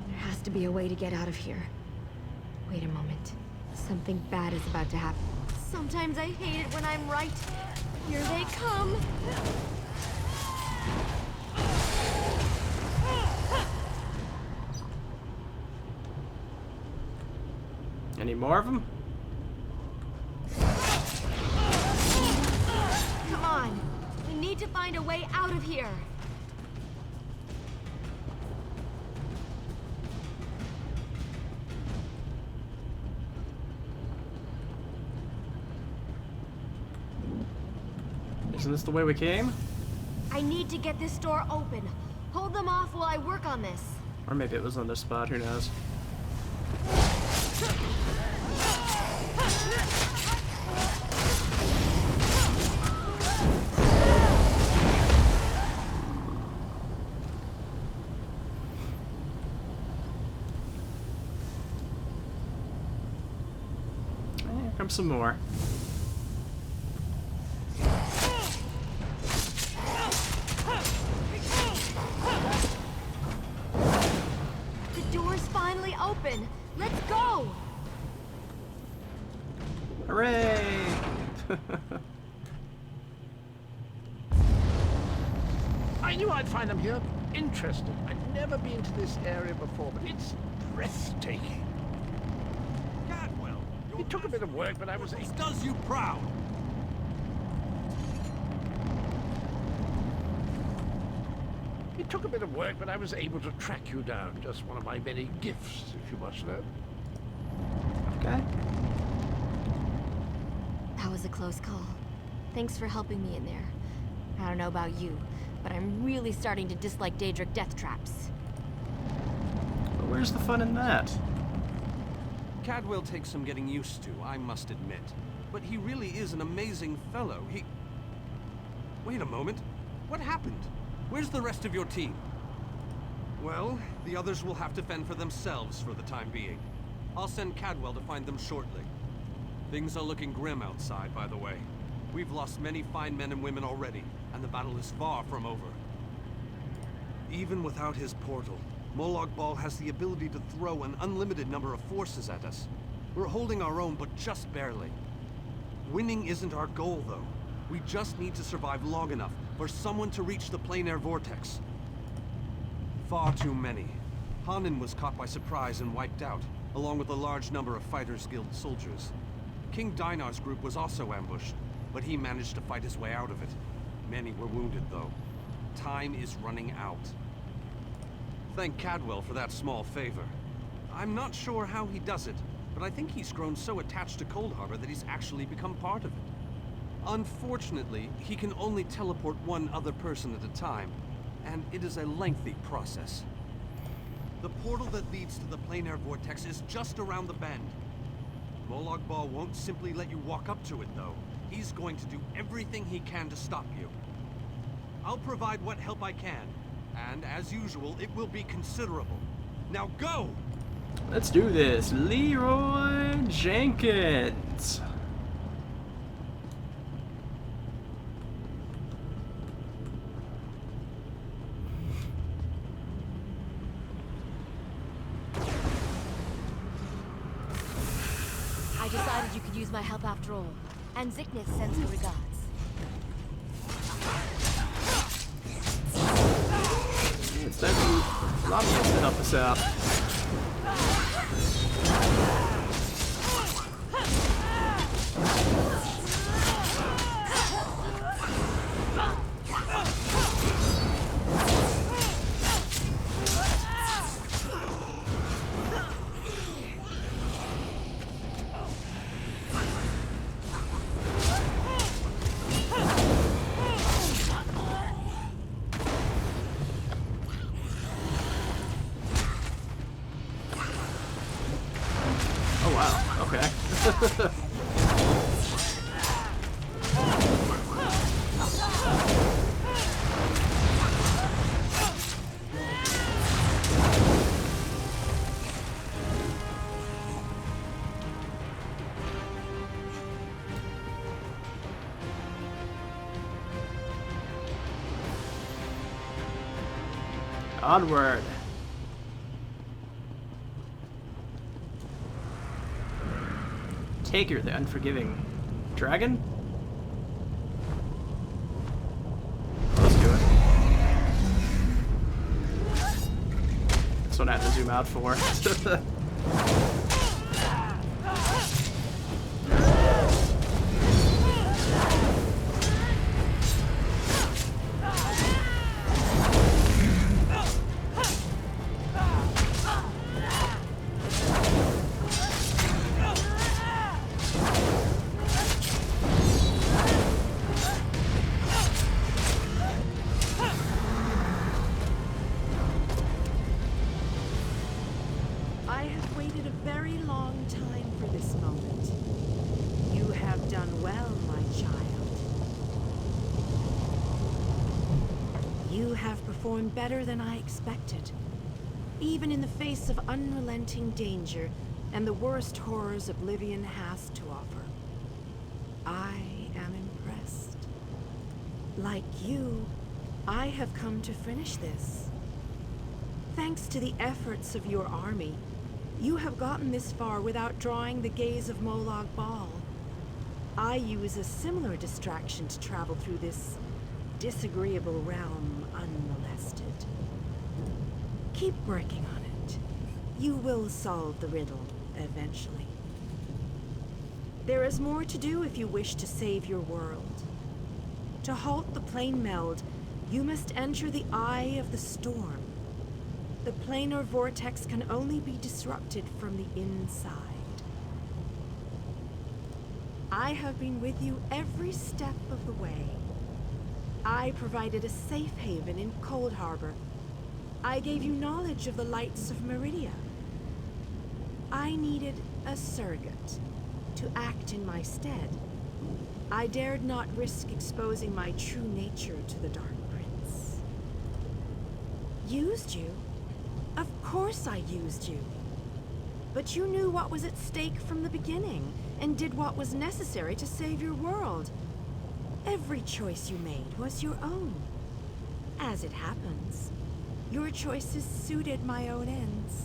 There has to be a way to get out of here. Wait a moment. Something bad is about to happen. Sometimes I hate it when I'm right. Here they come. Any more of them? Come on. We need to find a way out of here. Isn't this the way we came? I need to get this door open. Hold them off while I work on this. Or maybe it was on this spot, who knows? Here comes some more. The door's finally open. Let's go! Hooray! I knew I'd find them here. Interesting. I've never been to this area before, but it's breathtaking. Cadwell, It took a bit of work, but I was this does you proud. It took a bit of work, but I was able to track you down. Just one of my many gifts, if you must know. Okay. That was a close call. Thanks for helping me in there. I don't know about you, but I'm really starting to dislike Daedric death traps. But where's the fun in that? Cadwell takes some getting used to, I must admit. But he really is an amazing fellow. Wait a moment. What happened? Where's the rest of your team? Well, the others will have to fend for themselves for the time being. I'll send Cadwell to find them shortly. Things are looking grim outside, by the way. We've lost many fine men and women already, and the battle is far from over. Even without his portal, Molag Bal has the ability to throw an unlimited number of forces at us. We're holding our own, but just barely. Winning isn't our goal, though. We just need to survive long enough for someone to reach the plain air vortex. Far too many. Hanan was caught by surprise and wiped out, along with a large number of Fighters Guild soldiers. King Dinar's group was also ambushed, but he managed to fight his way out of it. Many were wounded, though. Time is running out. Thank Cadwell for that small favor. I'm not sure how he does it, but I think he's grown so attached to Cold Harbor that he's actually become part of it. Unfortunately, he can only teleport one other person at a time, and it is a lengthy process. The portal that leads to the plain air vortex is just around the bend. Molag Bal won't simply let you walk up to it, though. He's going to do everything he can to stop you. I'll provide what help I can, and as usual, it will be considerable. Now go! Let's do this. Leroy Jenkins. I decided you could use my help after all. And Zickness sends her regards. It's time for Lobbyist to help us out. Oh wow, okay. Onward. Taker, the unforgiving dragon. Let's do it. This one I had to zoom out for. I have waited a very long time for this moment. You have done well, my child. You have performed better than I expected, even in the face of unrelenting danger and the worst horrors Oblivion has to offer. I am impressed. Like you, I have come to finish this. Thanks to the efforts of your army, you have gotten this far without drawing the gaze of Molag Bal. I use a similar distraction to travel through this disagreeable realm unmolested. Keep working on it. You will solve the riddle eventually. There is more to do if you wish to save your world. To halt the plane meld, you must enter the eye of the storm. The planar vortex can only be disrupted from the inside. I have been with you every step of the way. I provided a safe haven in Cold Harbor. I gave you knowledge of the lights of Meridia. I needed a surrogate to act in my stead. I dared not risk exposing my true nature to the Dark Prince. Used you? Of course I used you. But you knew what was at stake from the beginning, and did what was necessary to save your world. Every choice you made was your own. As it happens, your choices suited my own ends.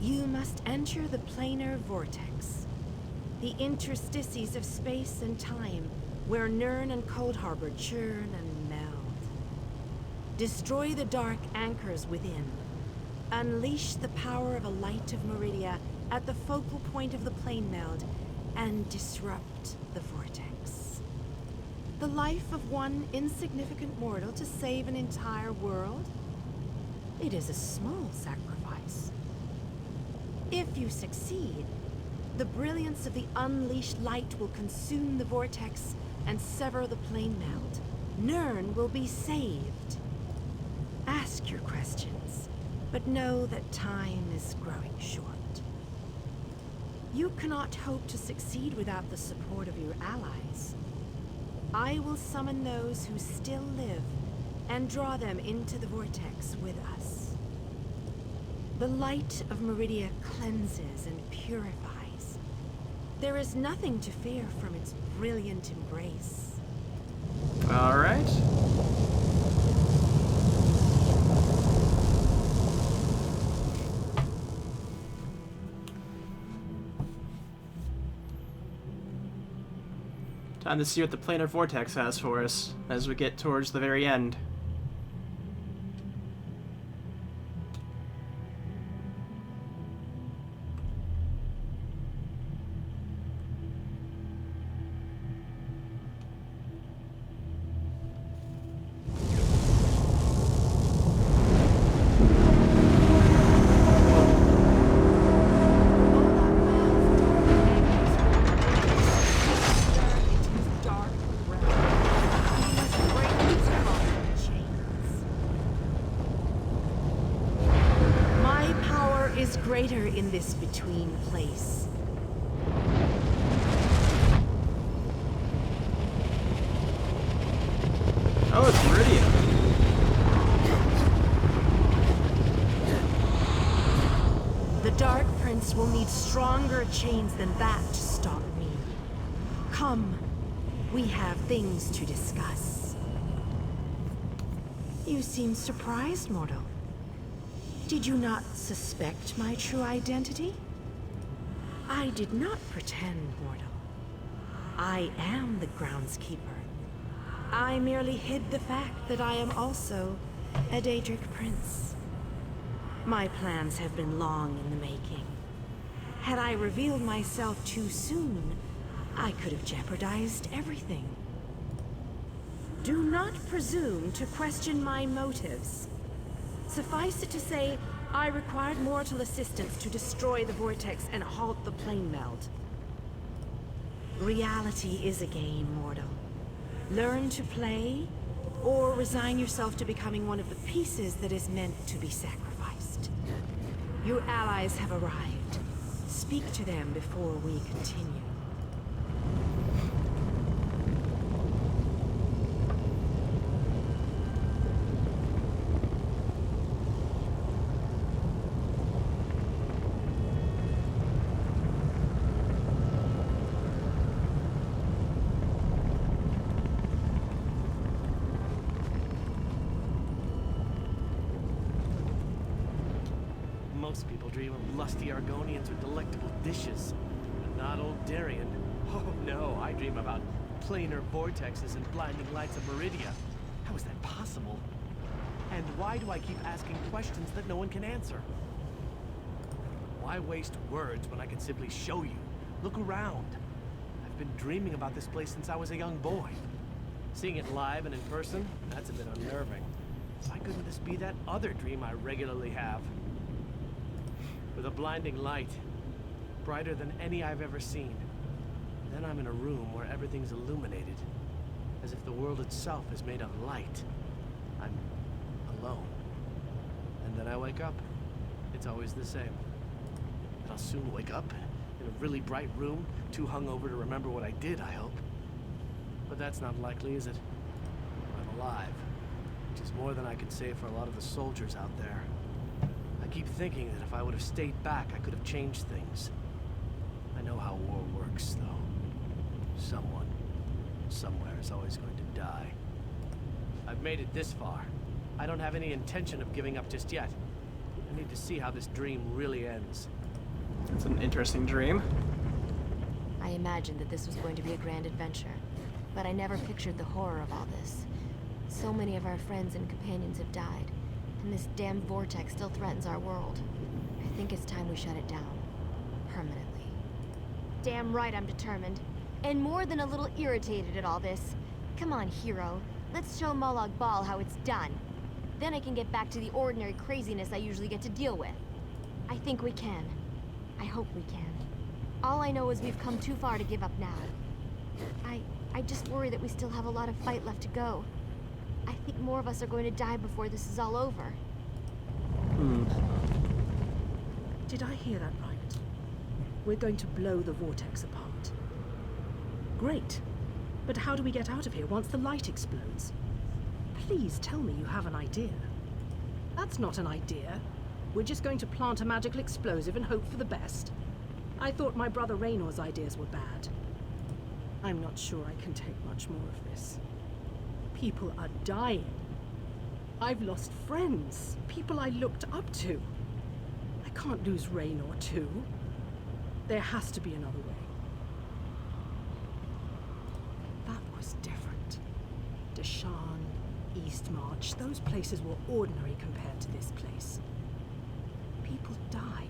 You must enter the planar vortex, the interstices of space and time, where Nirn and Cold Harbor churn and meld. Destroy the dark anchors within. Unleash the power of a light of Meridia at the focal point of the plane meld, and disrupt the vortex. The life of one insignificant mortal to save an entire world? It is a small sacrifice. If you succeed, the brilliance of the unleashed light will consume the vortex and sever the plane meld. Nirn will be saved. Ask your questions, but know that time is growing short. You cannot hope to succeed without the support of your allies. I will summon those who still live and draw them into the vortex with us. The light of Meridia cleanses and purifies. There is nothing to fear from its brilliant embrace. All right. Time to see what the planar vortex has for us as we get towards the very end. Greater in this between place. Oh, it's Meridia. The Dark Prince will need stronger chains than that to stop me. Come, we have things to discuss. You seem surprised, mortal. Did you not suspect my true identity? I did not pretend, mortal. I am the groundskeeper. I merely hid the fact that I am also a Daedric prince. My plans have been long in the making. Had I revealed myself too soon, I could have jeopardized everything. Do not presume to question my motives. Suffice it to say, I required mortal assistance to destroy the vortex and halt the plane melt. Reality is a game, mortal. Learn to play, or resign yourself to becoming one of the pieces that is meant to be sacrificed. Your allies have arrived. Speak to them before we continue. Most people dream of lusty Argonians with delectable dishes, but not old Darien. Oh no, I dream about planar vortexes and blinding lights of Meridia. How is that possible? And why do I keep asking questions that no one can answer? Why waste words when I can simply show you? Look around. I've been dreaming about this place since I was a young boy. Seeing it live and in person, that's a bit unnerving. Why couldn't this be that other dream I regularly have? With a blinding light, brighter than any I've ever seen. Then I'm in a room where everything's illuminated, as if the world itself is made of light. I'm alone. And then I wake up. It's always the same. And I'll soon wake up in a really bright room, too hungover to remember what I did, I hope. But that's not likely, is it? I'm alive, which is more than I can say for a lot of the soldiers out there. I keep thinking that if I would have stayed back, I could have changed things. I know how war works, though. Someone, somewhere is always going to die. I've made it this far. I don't have any intention of giving up just yet. I need to see how this dream really ends. It's an interesting dream. I imagined that this was going to be a grand adventure, but I never pictured the horror of all this. So many of our friends and companions have died, and this damn vortex still threatens our world. I think it's time we shut it down. Permanently. Damn right I'm determined. And more than a little irritated at all this. Come on, hero. Let's show Molag Bal how it's done. Then I can get back to the ordinary craziness I usually get to deal with. I think we can. I hope we can. All I know is we've come too far to give up now. I just worry that we still have a lot of fight left to go. I think more of us are going to die before this is all over. Did I hear that right? We're going to blow the vortex apart. Great. But how do we get out of here once the light explodes? Please tell me you have an idea. That's not an idea. We're just going to plant a magical explosive and hope for the best. I thought my brother Raynor's ideas were bad. I'm not sure I can take much more of this. People are dying. I've lost friends, people I looked up to. I can't lose Raynor too. There has to be another way. That was different. Deshan, Eastmarch, those places were ordinary compared to this place. People died.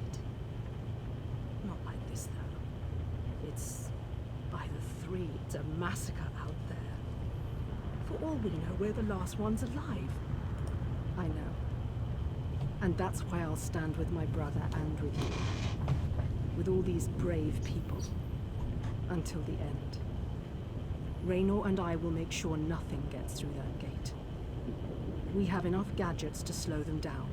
Not like this, though. It's by the three. It's a massacre out there. For all we know, we're the last ones alive. I know. And that's why I'll stand with my brother and with you. With all these brave people. Until the end. Raynor and I will make sure nothing gets through that gate. We have enough gadgets to slow them down.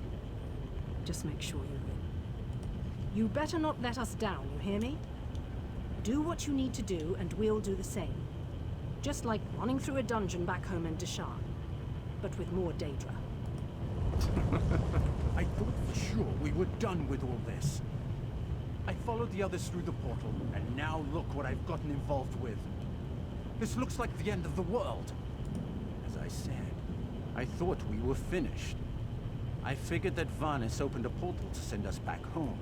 Just make sure you're in. You better not let us down, you hear me? Do what you need to do, and we'll do the same. Just like running through a dungeon back home in Deshan. But with more Daedra. I thought for sure we were done with all this. I followed the others through the portal, and now look what I've gotten involved with. This looks like the end of the world. As I said, I thought we were finished. I figured that Varnis opened a portal to send us back home.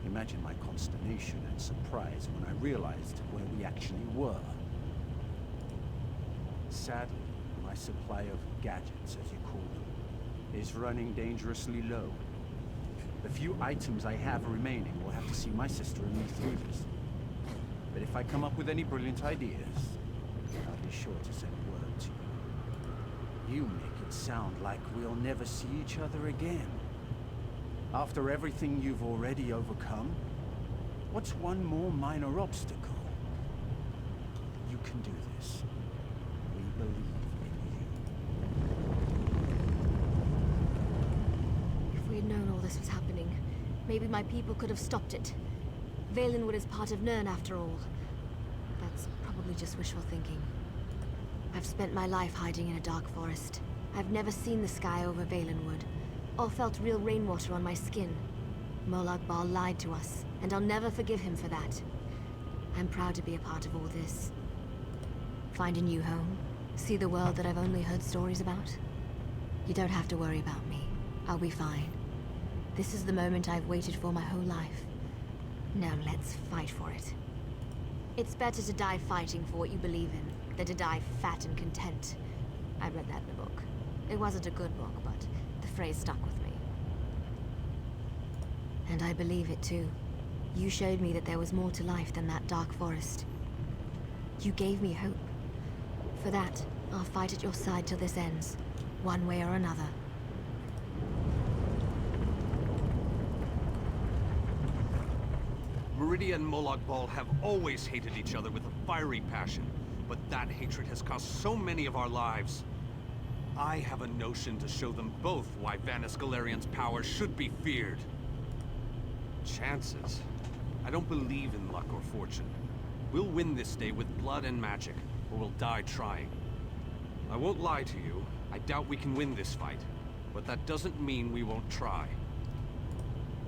Imagine my consternation and surprise when I realized where we actually were. Sadly, my supply of gadgets, as you call them, is running dangerously low. The few items I have remaining will have to see my sister and me through this. But if I come up with any brilliant ideas, I'll be sure to send word to you. You make it sound like we'll never see each other again. After everything you've already overcome, what's one more minor obstacle? You can do this. We believe in you. If we had known all this was happening, maybe my people could have stopped it. Valenwood is part of Nirn after all. That's probably just wishful thinking. I've spent my life hiding in a dark forest. I've never seen the sky over Valenwood, or felt real rainwater on my skin. Molag Bal lied to us, and I'll never forgive him for that. I'm proud to be a part of all this. Find a new home, see the world that I've only heard stories about. You don't have to worry about me. I'll be fine. This is the moment I've waited for my whole life. Now let's fight for it. It's better to die fighting for what you believe in, than to die fat and content. I read that in a book. It wasn't a good book, but the phrase stuck with me. And I believe it too. You showed me that there was more to life than that dark forest. You gave me hope. For that, I'll fight at your side till this ends, one way or another. Meridia and Molag Bal have always hated each other with a fiery passion, but that hatred has cost so many of our lives. I have a notion to show them both why Vanis Galerian's power should be feared. Chances? I don't believe in luck or fortune. We'll win this day with blood and magic, or we'll die trying. I won't lie to you, I doubt we can win this fight, but that doesn't mean we won't try.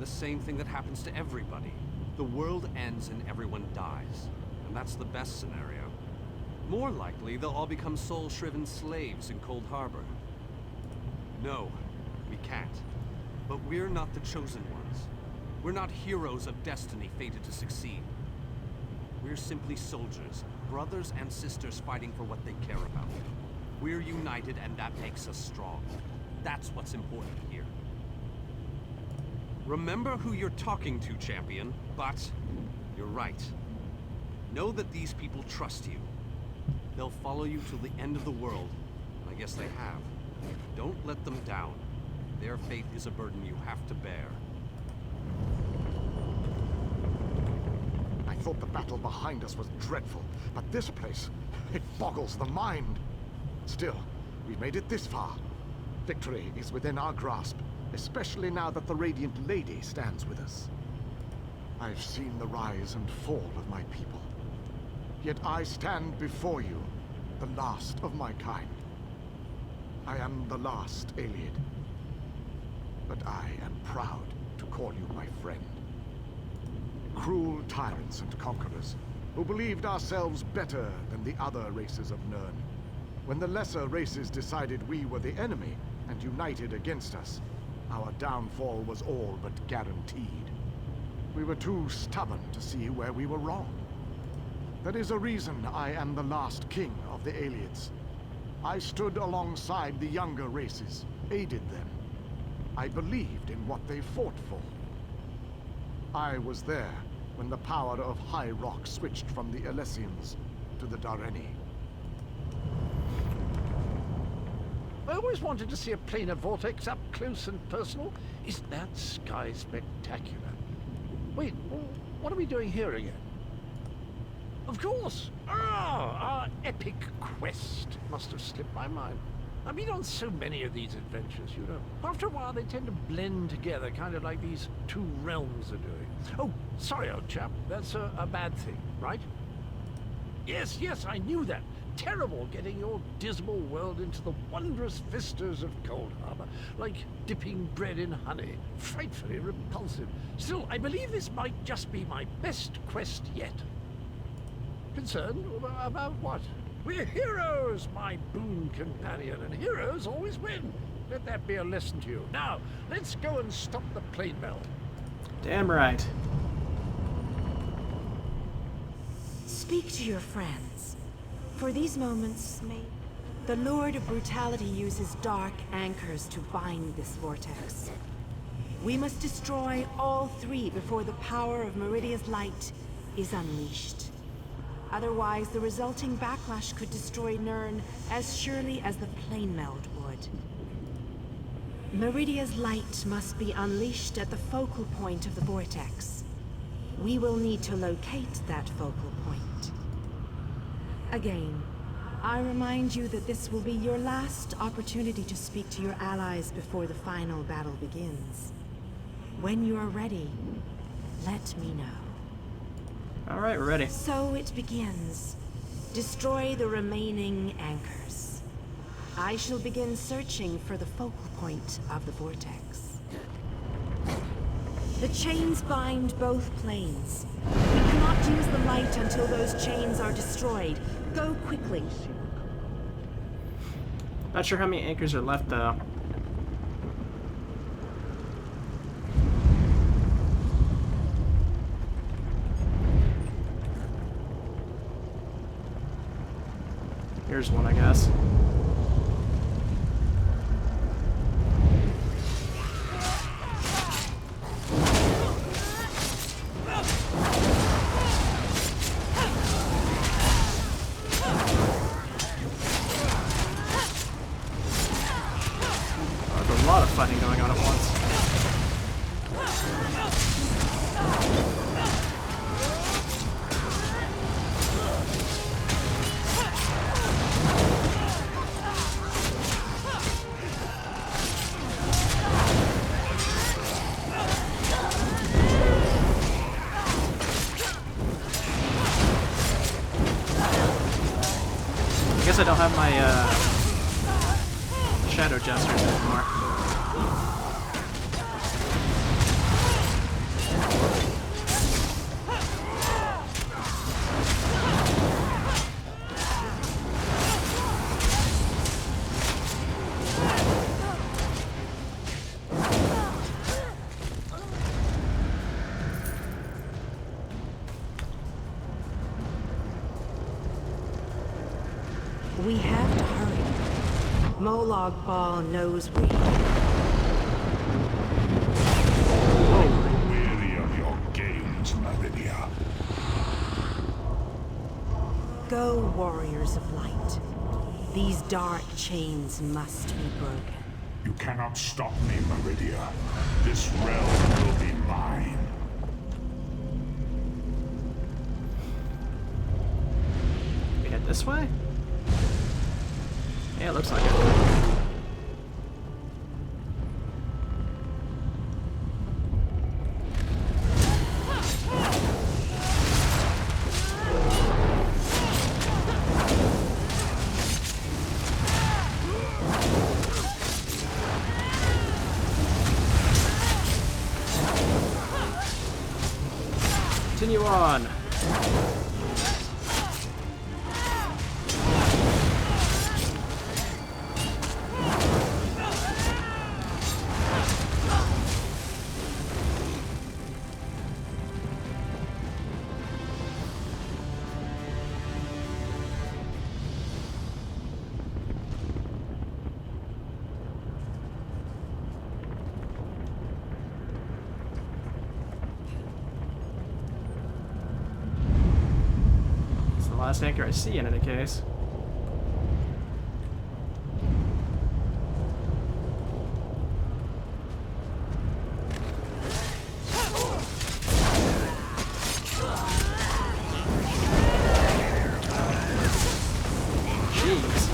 The same thing that happens to everybody. The world ends and everyone dies, and that's the best scenario. More likely, they'll all become soul-shriven slaves in Cold Harbor. No, we can't. But we're not the chosen ones. We're not heroes of destiny fated to succeed. We're simply soldiers, brothers and sisters fighting for what they care about. We're united and that makes us strong. That's what's important here. Remember who you're talking to, champion, but you're right. Know that these people trust you. They'll follow you till the end of the world. I guess they have. Don't let them down. Their faith is a burden you have to bear. I thought the battle behind us was dreadful, but this place, it boggles the mind. Still, we've made it this far. Victory is within our grasp, especially now that the Radiant Lady stands with us. I've seen the rise and fall of my people. Yet I stand before you, the last of my kind. I am the last Ayleid. But I am proud to call you my friend. Cruel tyrants and conquerors, who believed ourselves better than the other races of Nirn. When the lesser races decided we were the enemy and united against us, our downfall was all but guaranteed. We were too stubborn to see where we were wrong. That is a reason I am the last king of the Ayleids. I stood alongside the younger races, aided them. I believed in what they fought for. I was there when the power of High Rock switched from the Alessians to the Dareni. I always wanted to see a planar vortex up close and personal. Isn't that sky spectacular? Wait, what are we doing here again? Of course! Ah, our epic quest. Must have slipped my mind. I've been on so many of these adventures, you know. After a while, they tend to blend together, kind of like these two realms are doing. Oh, sorry, old chap. That's a bad thing, right? Yes, I knew that. Terrible getting your dismal world into the wondrous vistas of Cold Harbor, like dipping bread in honey. Frightfully repulsive. Still, I believe this might just be my best quest yet. Concerned about what? We're heroes, my boon companion, and heroes always win. Let that be a lesson to you. Now, let's go and stop the plane mill. Damn right. Speak to your friends. For these moments, the Lord of Brutality uses dark anchors to bind this vortex. We must destroy all three before the power of Meridia's light is unleashed. Otherwise, the resulting backlash could destroy Nirn as surely as the plane meld would. Meridia's light must be unleashed at the focal point of the vortex. We will need to locate that focal point. Again, I remind you that this will be your last opportunity to speak to your allies before the final battle begins. When you are ready, let me know. Alright, we're ready. So it begins. Destroy the remaining anchors. I shall begin searching for the focal point of the vortex. The chains bind both planes. We cannot use the light until those chains are destroyed. Go quickly. Not sure how many anchors are left, though. Here's one, I guess. There's a lot of fighting going on at once. I guess I don't have my shadow gestures anymore. We have to hurry. Molag Ball knows we. Weary of your games, Meridia. Go, warriors of light. These dark chains must be broken. You cannot stop me, Meridia. This realm will be mine. We head this way? Yeah, it looks like it. Continue on. Last anchor I see in any case. Jeez.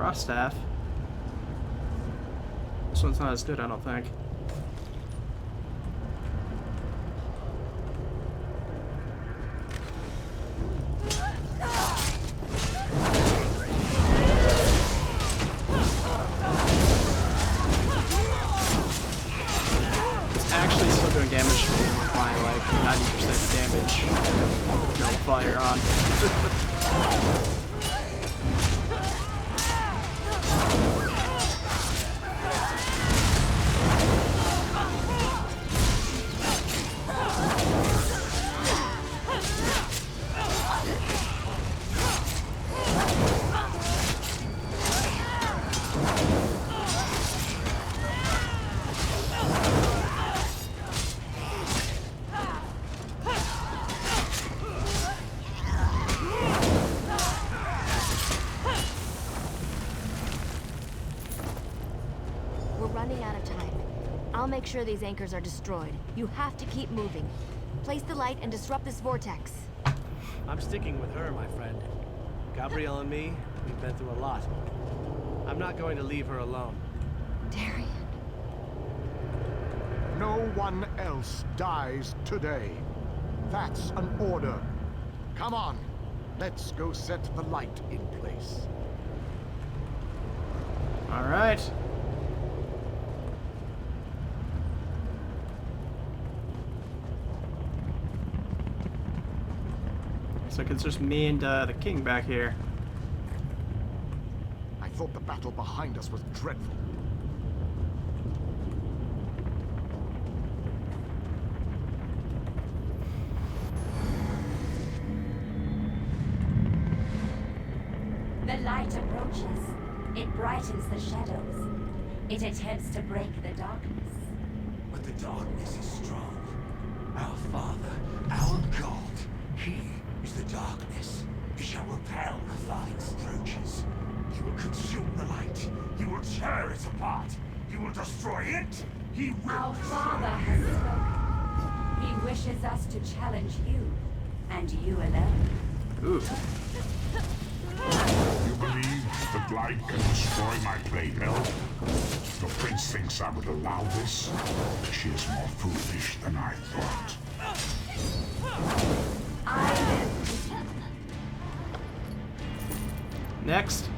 Frost staff. This one's not as good, I don't think. It's actually still doing damage when you're applying like 90% damage. No fire on. I'll make sure these anchors are destroyed. You have to keep moving. Place the light and disrupt this vortex. I'm sticking with her, my friend. Gabrielle and me, we've been through a lot. I'm not going to leave her alone. Darian. No one else dies today. That's an order. Come on, let's go set the light in place. All right. So it's just me and the king back here. I thought the battle behind us was dreadful. The light approaches. It brightens the shadows. It attempts to break the darkness. But the darkness is strong. Our Father, our God, He is the darkness. He shall repel the light's approaches. He will consume the light. He will tear it apart. He will destroy it. He will. Our Father has spoken. He wishes us to challenge you, and you alone. Ooh. You believe that light can destroy my blade elf? The prince thinks I would allow this? She is more foolish than I thought. Next.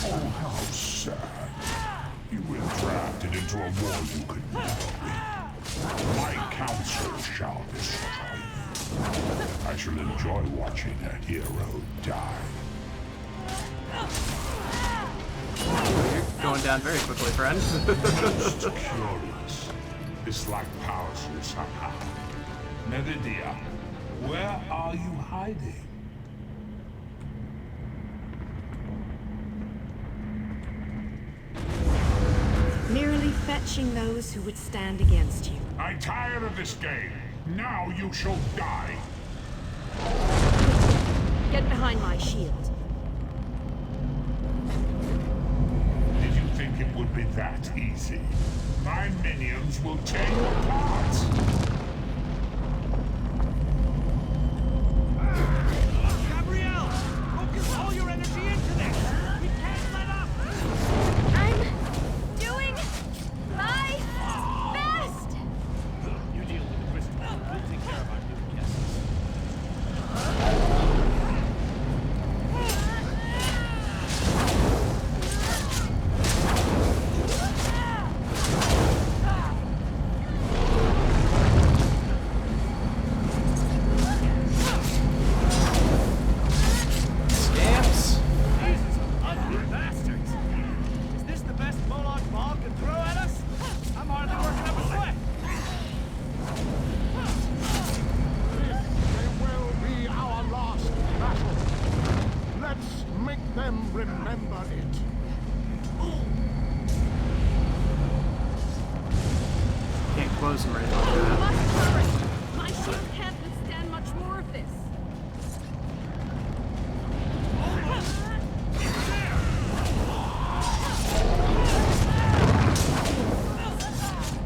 Oh, how sad. You were drafted into a war you could never win. My counsel shall destroy you. I shall enjoy watching a hero die. You're going down very quickly, friend. Just curious. This light powers you somehow. Meridia, where are you hiding? Merely fetching those who would stand against you. I'm tired of this game. Now you shall die. Get behind my shield. Did you think it would be that easy? My minions will tear you apart. Gabrielle! Focus all your energy into this! We can't let up! I'm doing my best! You deal with the crystal. We'll take care of our new guests. Scamps. Jesus, ugly bastards! Is this the best Molag Ball can throw at us? I'm hardly working up a sweat. This may well be our last battle. Let's make them remember it. Can't close them right now. Must hurry! My shield can't withstand much more of this.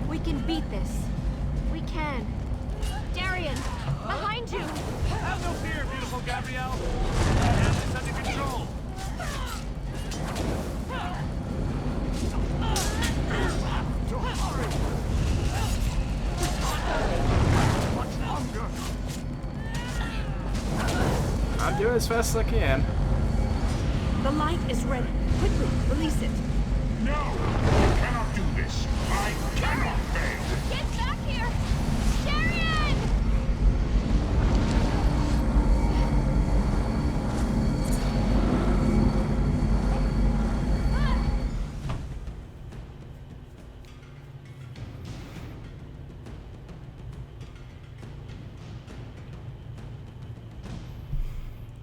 We can beat this. We can. Darian, behind as fast as I can. The light is ready. Quickly, release it. No! You cannot do this! I cannot fail! Get back here! Darian!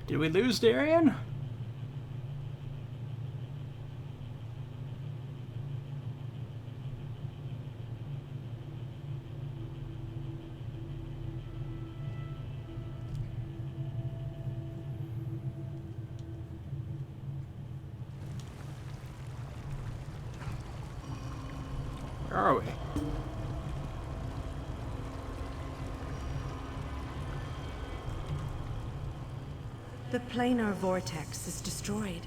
Did we lose Darian? Where are we? The planar vortex is destroyed.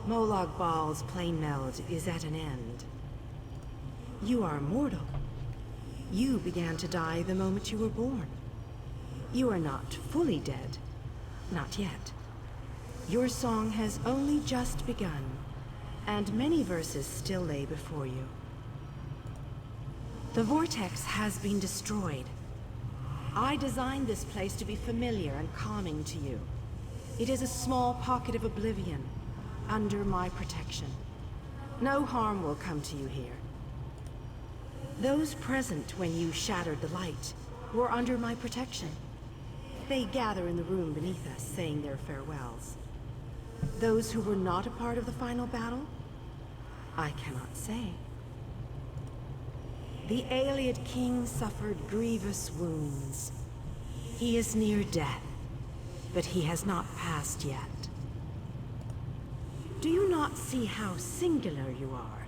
Molag Bal's plane meld is at an end. You are mortal. You began to die the moment you were born. You are not fully dead. Not yet. Your song has only just begun, and many verses still lay before you. The vortex has been destroyed. I designed this place to be familiar and calming to you. It is a small pocket of oblivion, under my protection. No harm will come to you here. Those present when you shattered the light were under my protection. They gather in the room beneath us, saying their farewells. Those who were not a part of the final battle, I cannot say. The Ayleid King suffered grievous wounds. He is near death, but he has not passed yet. Do you not see how singular you are?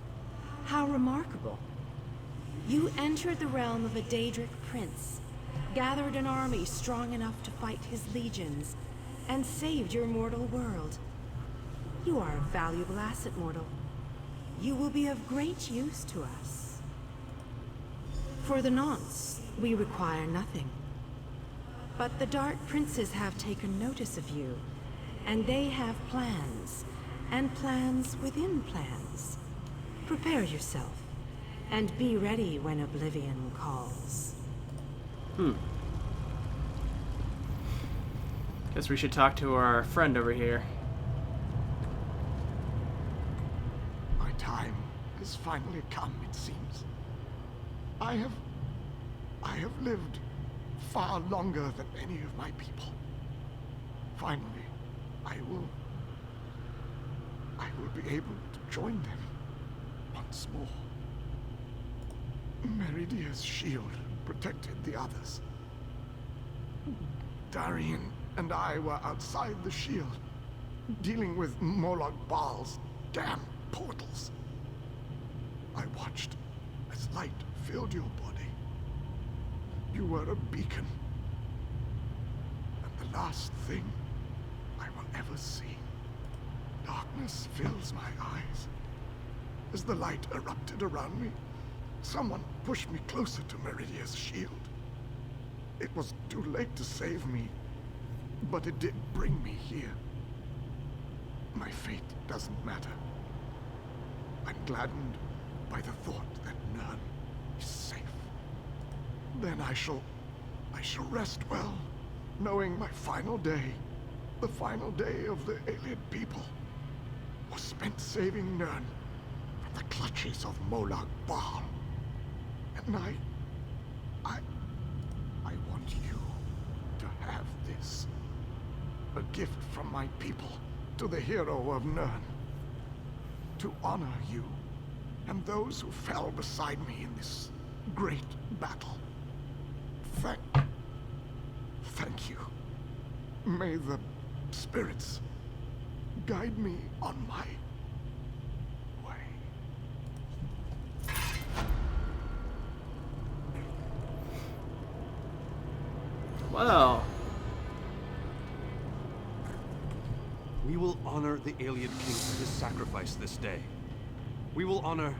How remarkable? You entered the realm of a Daedric prince, gathered an army strong enough to fight his legions, and saved your mortal world. You are a valuable asset, mortal. You will be of great use to us. For the nonce, we require nothing. But the Dark Princes have taken notice of you, and they have plans, and plans within plans. Prepare yourself, and be ready when Oblivion calls. Guess we should talk to our friend over here. My time has finally come, it seems. I have lived far longer than any of my people. Finally, I will be able to join them once more. Meridia's shield protected the others. Darian and I were outside the shield, dealing with Molag Bal's damn portals. I watched as light filled your body. You were a beacon. And the last thing I will ever see. Darkness fills my eyes. As the light erupted around me, someone pushed me closer to Meridia's shield. It was too late to save me, but it did bring me here. My fate doesn't matter. I'm gladdened by the thought that Nern is safe. Then I shall rest well, knowing my final day, the final day of the Ayleid people, was spent saving Nern from the clutches of Molag Bal. And I want you to have this. A gift from my people to the hero of Nern. To honor you and those who fell beside me in this great battle. Thank you. May the spirits guide me on my way. Well, We will honor the Ayleid King for his sacrifice this day. We will honor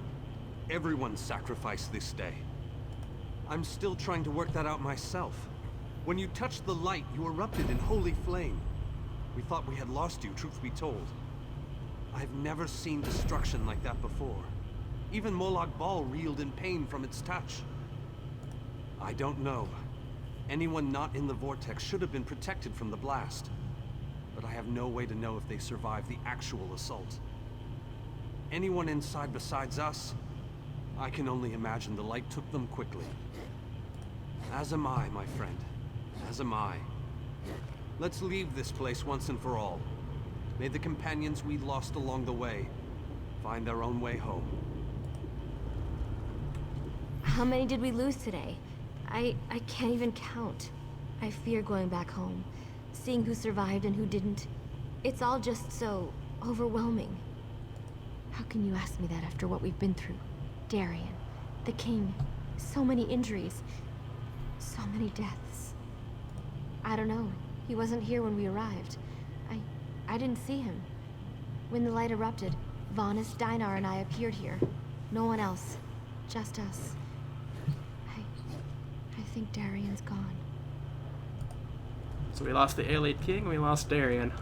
everyone's sacrifice this day. I'm still trying to work that out myself. When you touched the light, you erupted in holy flame. We thought we had lost you, truth be told. I've never seen destruction like that before. Even Molag Bal reeled in pain from its touch. I don't know. Anyone not in the vortex should have been protected from the blast. But I have no way to know if they survived the actual assault. Anyone inside besides us, I can only imagine the light took them quickly. As am I, my friend. As am I. Let's leave this place once and for all. May the companions we lost along the way find their own way home. How many did we lose today? I can't even count. I fear going back home, seeing who survived and who didn't. It's all just so overwhelming. How can you ask me that after what we've been through? Darien, the king, so many injuries, so many deaths. I don't know. He wasn't here when we arrived. I didn't see him. When the light erupted, Vanis, Dinar, and I appeared here. No one else. Just us. I think Darien's gone. So we lost the Allied King, we lost Darien.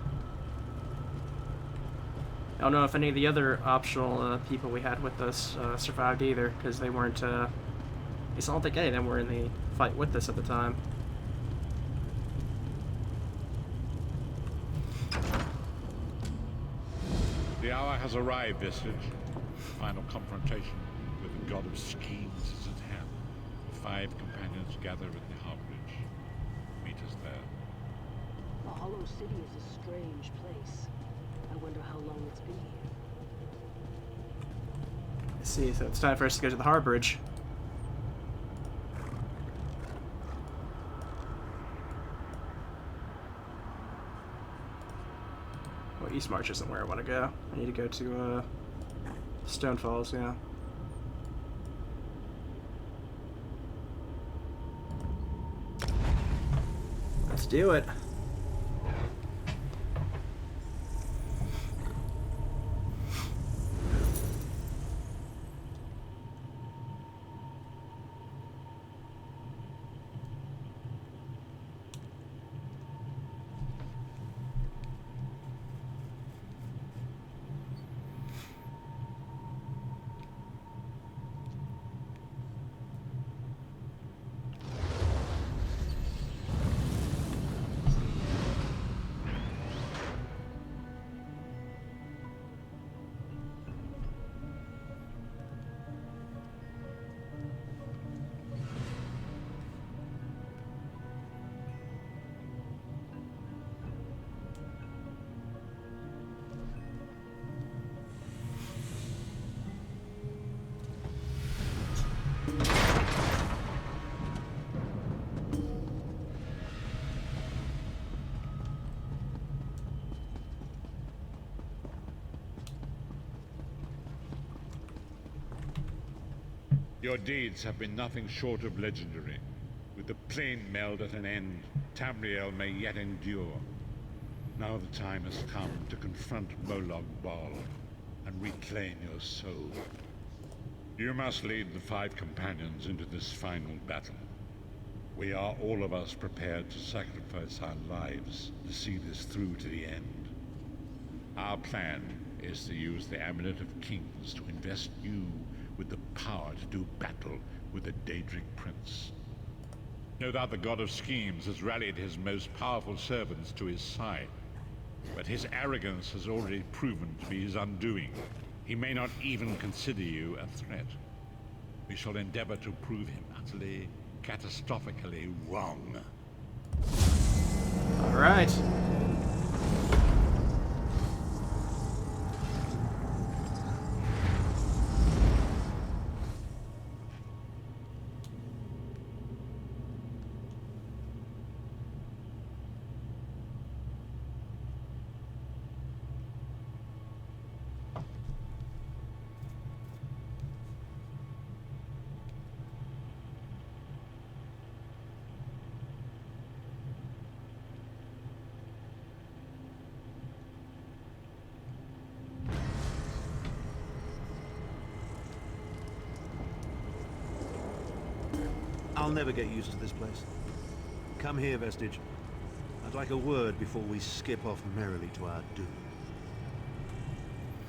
I don't know if any of the other optional people we had with us survived either, because they weren't, at least I don't think any of them were in the fight with us at the time. The hour has arrived, Vestige. The final confrontation with the god of schemes is at hand. The 5 companions gather at the Harborage. Meet us there. The Hollow City is a strange place. I wonder how long it's been here. I see, so it's time for us to go to the Harborage. Well, East March isn't where I want to go. I need to go to Stone Falls, yeah. Let's do it. Your deeds have been nothing short of legendary. With the plane meld at an end, Tamriel may yet endure. Now the time has come to confront Molag Bal and reclaim your soul. You must lead the 5 companions into this final battle. We are all of us prepared to sacrifice our lives to see this through to the end. Our plan is to use the Amulet of Kings to invest you with the power to do battle with the Daedric Prince. No doubt the god of schemes has rallied his most powerful servants to his side, but his arrogance has already proven to be his undoing. He may not even consider you a threat. We shall endeavor to prove him utterly, catastrophically wrong. All right. I'll never get used to this place. Come here, Vestige. I'd like a word before we skip off merrily to our doom.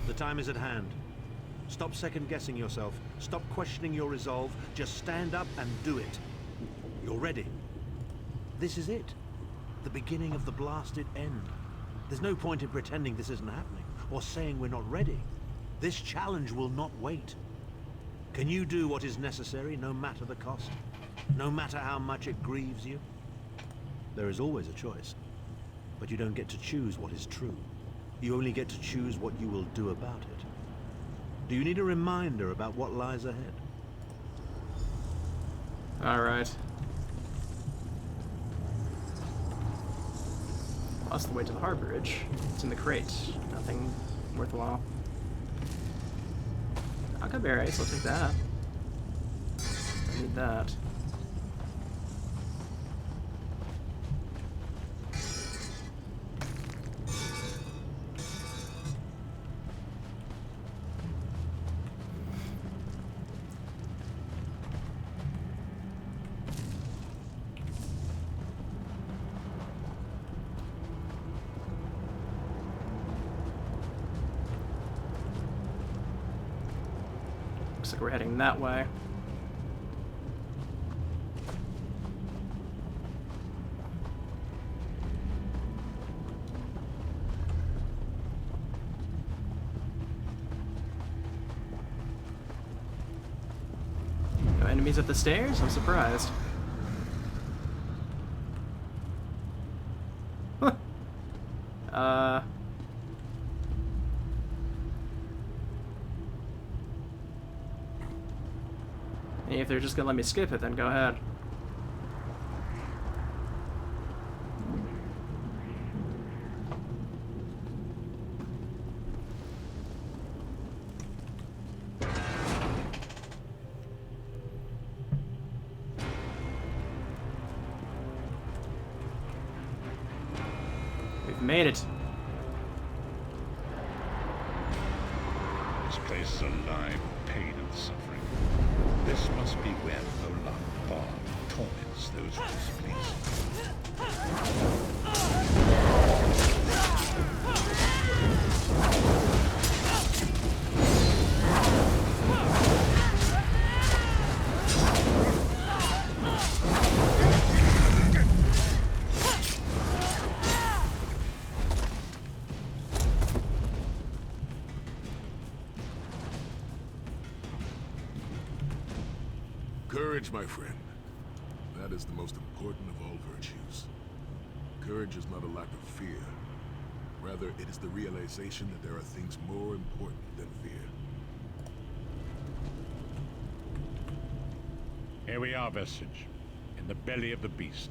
The time is at hand. Stop second-guessing yourself. Stop questioning your resolve. Just stand up and do it. You're ready. This is it. The beginning of the blasted end. There's no point in pretending this isn't happening, or saying we're not ready. This challenge will not wait. Can you do what is necessary, no matter the cost? No matter how much it grieves you? There is always a choice. But you don't get to choose what is true. You only get to choose what you will do about it. Do you need a reminder about what lies ahead? Alright. Lost the way to the harborage. It's in the crate. Nothing worthwhile. Berries, I'll take that. I need that. Looks like we're heading that way. No enemies at the stairs? I'm surprised. If they're just gonna let me skip it, then go ahead. We've made it. This place is alive with pain and suffering. This must be where Molag Bard torments those Courage, my friend. That is the most important of all virtues. Courage is not a lack of fear. Rather, it is the realization that there are things more important than fear. Here we are, Vestige, in the belly of the beast,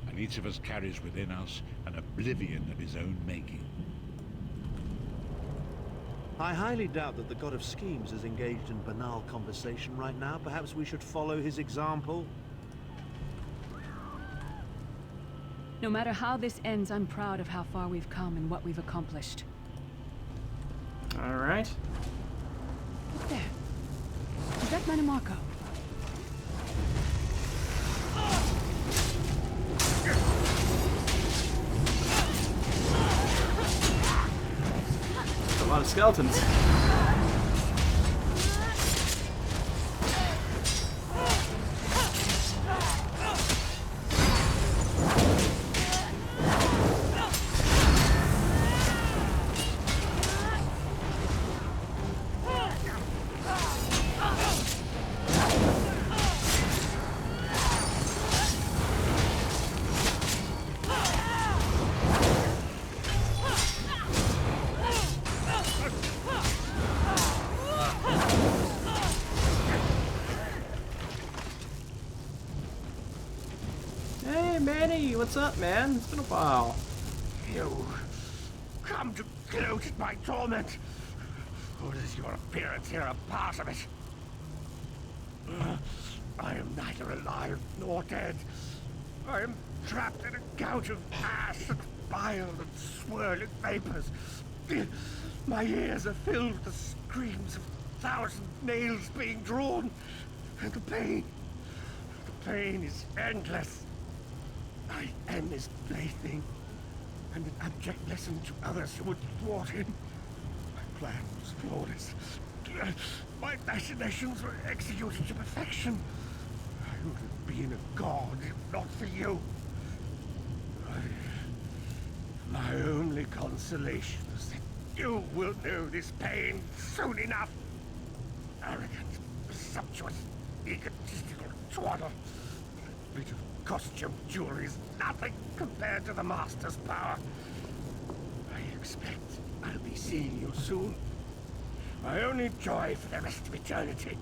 and each of us carries within us an oblivion of his own making. I highly doubt that the God of Schemes is engaged in banal conversation right now. Perhaps we should follow his example. No matter how this ends, I'm proud of how far we've come and what we've accomplished. All right. Look there. Is that Manamarco? A lot of skeletons. What's up, man? It's been a while. You come to gloat at my torment, or is your appearance here a part of it? I am neither alive nor dead. I am trapped in a gout of ash and bile and swirling vapors. My ears are filled with the screams of 1,000 nails being drawn, and the pain is endless. I am his plaything, and an abject lesson to others who would thwart him. My plan was flawless. My machinations were executed to perfection. I would have been a god if not for you. My only consolation is that you will know this pain soon enough. Arrogant, presumptuous, egotistical twaddle. That bit of costume jewelry is nothing compared to the Master's power. I expect I'll be seeing you soon. My only joy for the rest of eternity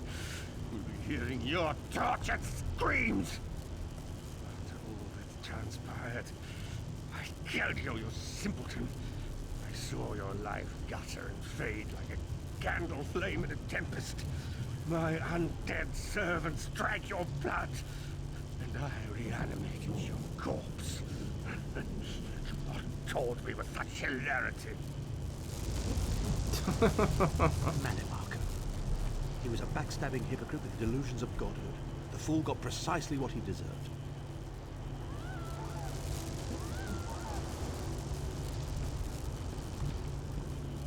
will be hearing your tortured screams. After all that's transpired, I killed you, you simpleton. I saw your life gutter and fade like a candle flame in a tempest. My undead servants drank your blood, and I reanimated your corpse. Not told me with such hilarity. Manimarker. He was a backstabbing hypocrite with delusions of godhood. The fool got precisely what he deserved.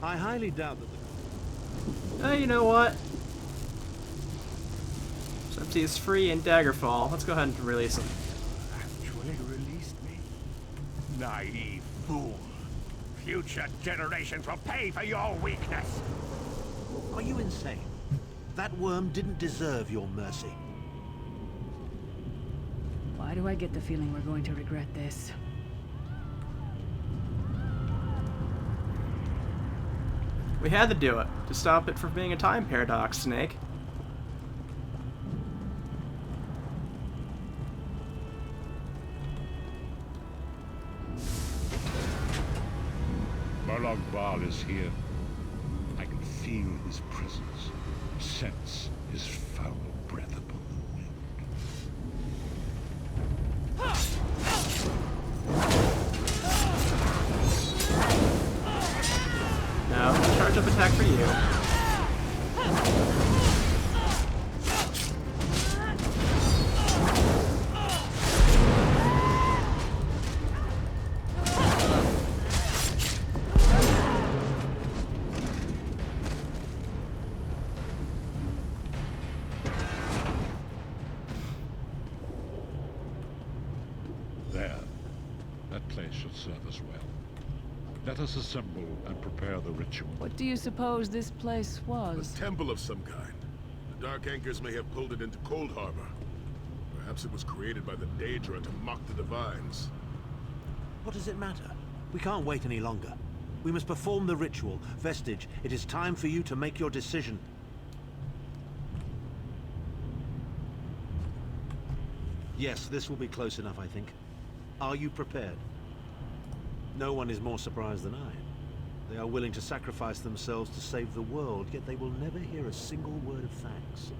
I highly doubt that the... You know what? Since he's free in Daggerfall, let's go ahead and release him. Actually released me? Naive fool. Future generations will pay for your weakness. Are you insane? That worm didn't deserve your mercy. Why do I get the feeling we're going to regret this? We had to do it, to stop it from being a time paradox, Snake. Molag is here. I can feel his presence, sense his foul breath upon the wind. Now, charge up attack for you. There. That place should serve us well. Let us assemble and prepare the ritual. What do you suppose this place was? A temple of some kind. The Dark Anchors may have pulled it into Cold Harbor. Perhaps it was created by the Daedra to mock the Divines. What does it matter? We can't wait any longer. We must perform the ritual. Vestige, it is time for you to make your decision. Yes, this will be close enough, I think. Are you prepared? No one is more surprised than I. They are willing to sacrifice themselves to save the world, yet they will never hear a single word of thanks.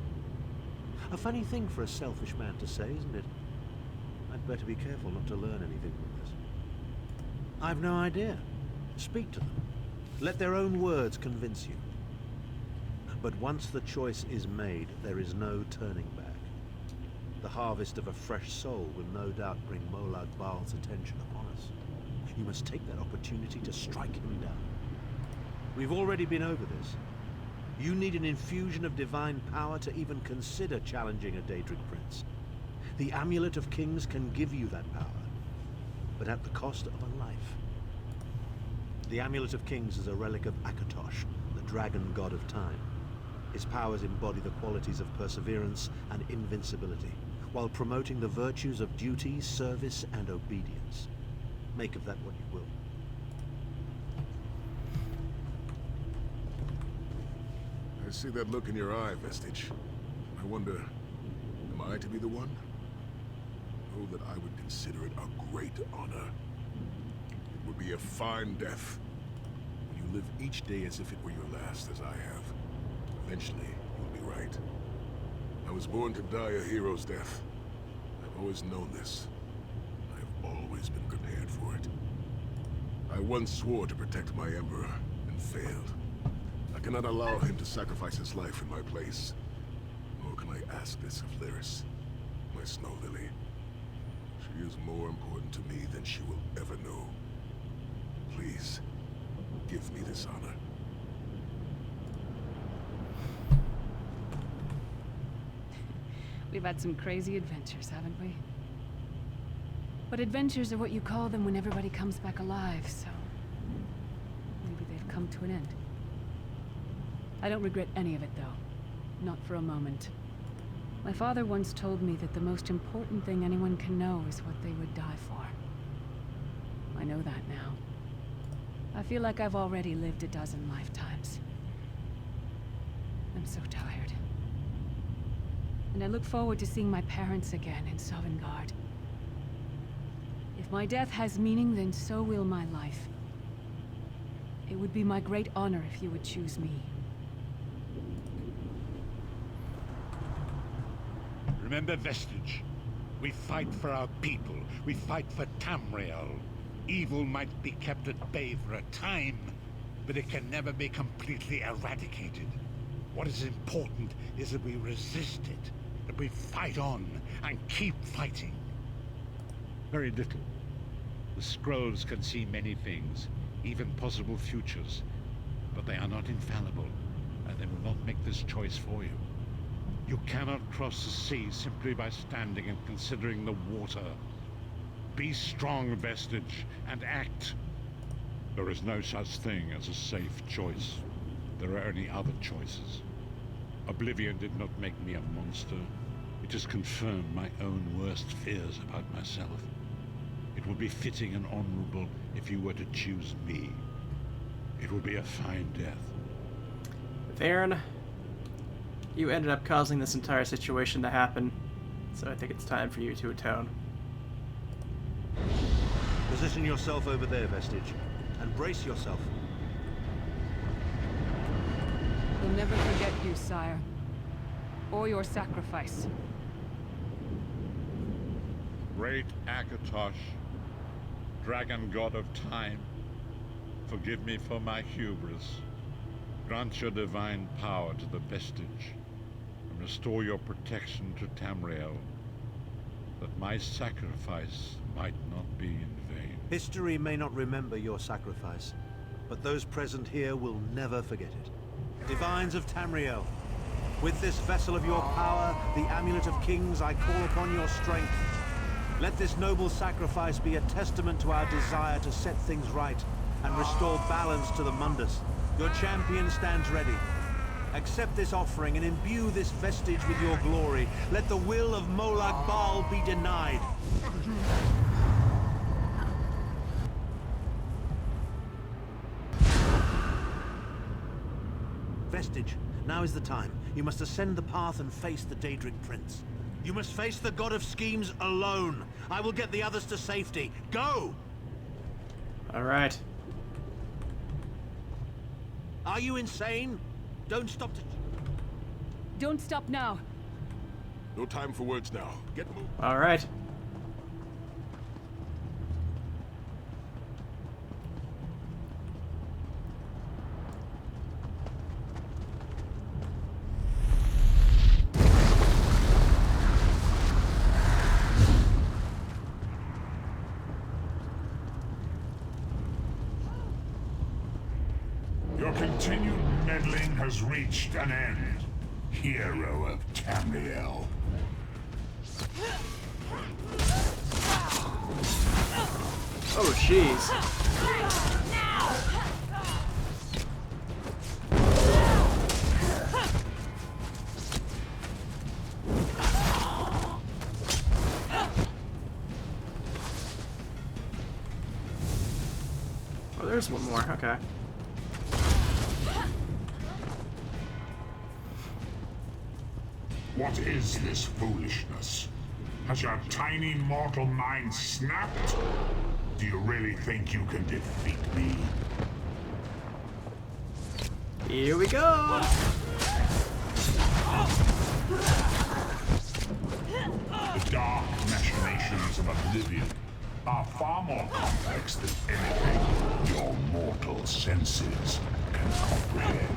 A funny thing for a selfish man to say, isn't it? I'd better be careful not to learn anything from this. I've no idea. Speak to them. Let their own words convince you. But once the choice is made, there is no turning back. The harvest of a fresh soul will no doubt bring Molag Bal's attention upon us. You must take that opportunity to strike him down. We've already been over this. You need an infusion of divine power to even consider challenging a Daedric prince. The Amulet of Kings can give you that power, but at the cost of a life. The Amulet of Kings is a relic of Akatosh, the dragon god of time. His powers embody the qualities of perseverance and invincibility, while promoting the virtues of duty, service, and obedience. Make of that what you will. I see that look in your eye, Vestige. I wonder, am I to be the one? Oh, that I would consider it a great honor. It would be a fine death. You live each day as if it were your last, as I have. Eventually, you'll be right. I was born to die a hero's death. I've always known this. I've always been prepared for it. I once swore to protect my Emperor, and failed. I cannot allow him to sacrifice his life in my place. Nor can I ask this of Lyris, my snow lily. She She is more important to me than she will ever know. Please, give me this honor. We've had some crazy adventures, haven't we? But adventures are what you call them when everybody comes back alive, so... maybe they've come to an end. I don't regret any of it, though. Not for a moment. My father once told me that the most important thing anyone can know is what they would die for. I know that now. I feel like I've already lived a dozen lifetimes. I'm so tired. And I look forward to seeing my parents again in Sovngarde. If my death has meaning, then so will my life. It would be my great honor if you would choose me. Remember Vestige. We fight for our people. We fight for Tamriel. Evil might be kept at bay for a time, but it can never be completely eradicated. What is important is that we resist it, that we fight on and keep fighting. Very little. The scrolls can see many things, even possible futures, but they are not infallible, and they will not make this choice for you. You cannot cross the sea simply by standing and considering the water. Be strong, Vestige, and act. There is no such thing as a safe choice. There are only other choices. Oblivion did not make me a monster. It has confirmed my own worst fears about myself. It would be fitting and honorable if you were to choose me. It would be a fine death. Varen, you ended up causing this entire situation to happen, so I think it's time for you to atone. Position yourself over there, Vestige, and brace yourself. We'll never forget you, sire. Or your sacrifice. Great Akatosh, dragon god of time, forgive me for my hubris. Grant your divine power to the Vestige, and restore your protection to Tamriel, that my sacrifice might not be in vain. History may not remember your sacrifice, but those present here will never forget it. Divines of Tamriel, with this vessel of your power, the Amulet of Kings, I call upon your strength. Let this noble sacrifice be a testament to our desire to set things right and restore balance to the Mundus. Your champion stands ready. Accept this offering and imbue this vestige with your glory. Let the will of Molag Bal be denied. Vestige, now is the time. You must ascend the path and face the Daedric Prince. You must face the God of Schemes alone. I will get the others to safety. Go! All right. Are you insane? Don't stop to... Don't stop now. No time for words now. Get moving. All right. Your continued meddling has reached an end, hero of Tamriel. Oh, jeez. Oh, there's one more. Okay. What is this foolishness? Has your tiny mortal mind snapped? Do you really think you can defeat me? Here we go! The dark machinations of Oblivion are far more complex than anything your mortal senses can comprehend.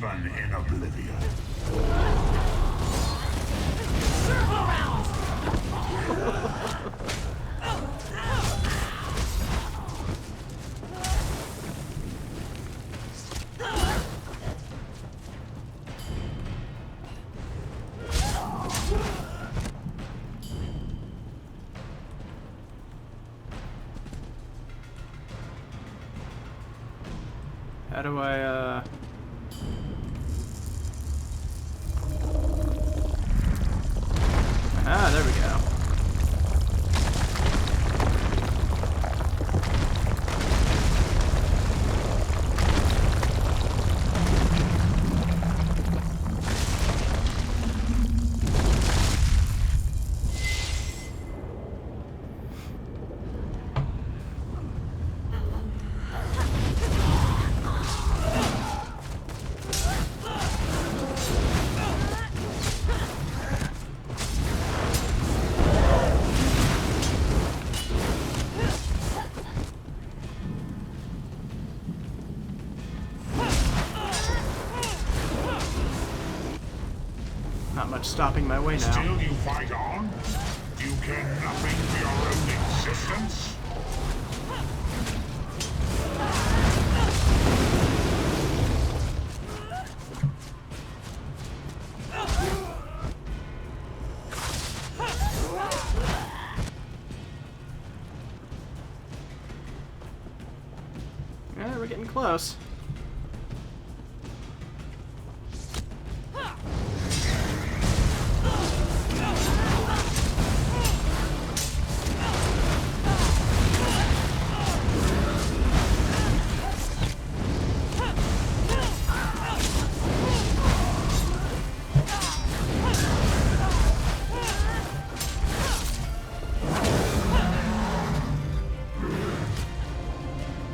even in oblivion. Circle rounds! How do I, Ah, there we go. Not much stopping my way now. Still you fight on? Do you care nothing for your own existence? Yeah, we're getting close.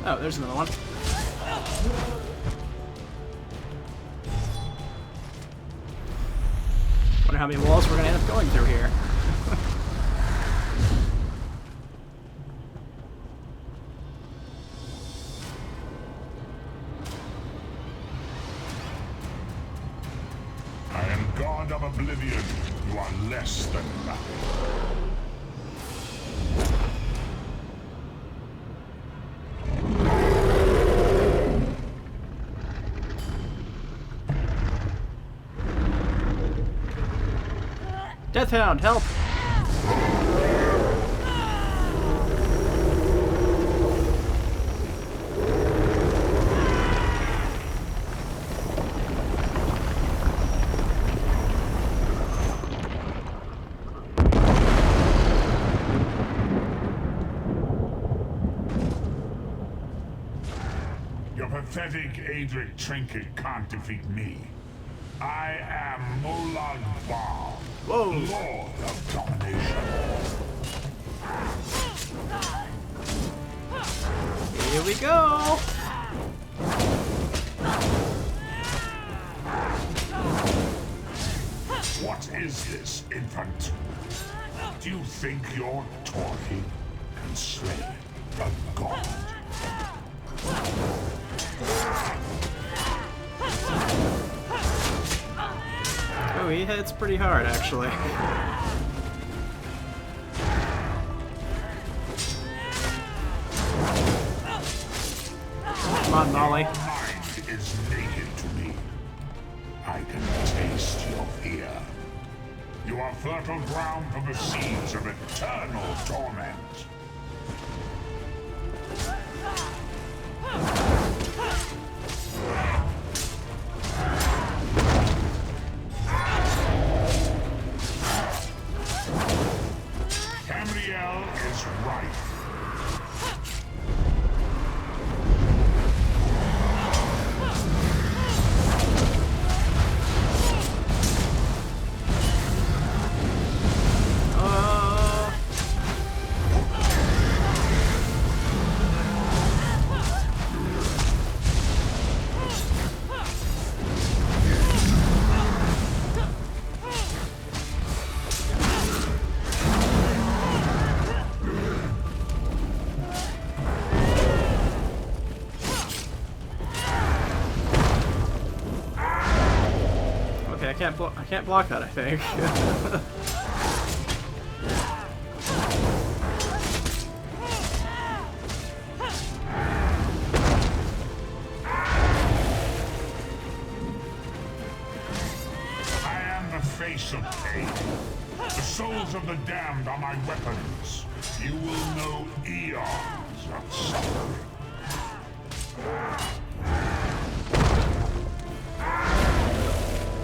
Oh, there's another one. Wonder how many walls we're gonna end up going through here. I am God of Oblivion. You are less than nothing. Deathhound, help! Your pathetic Adric trinket can't defeat me. I am Molag, Lord of Domination. Here we go! What is this, infant? Do you think your toy can slay a god? Oh, he hits pretty hard, actually. Come on, Molly. Your mind is naked to me. I can taste your fear. You are fertile ground for the seeds of eternal torment. Tamriel is right. I can't block that, I think. I am the face of pain. The souls of the damned are my weapons. You will know eons of suffering.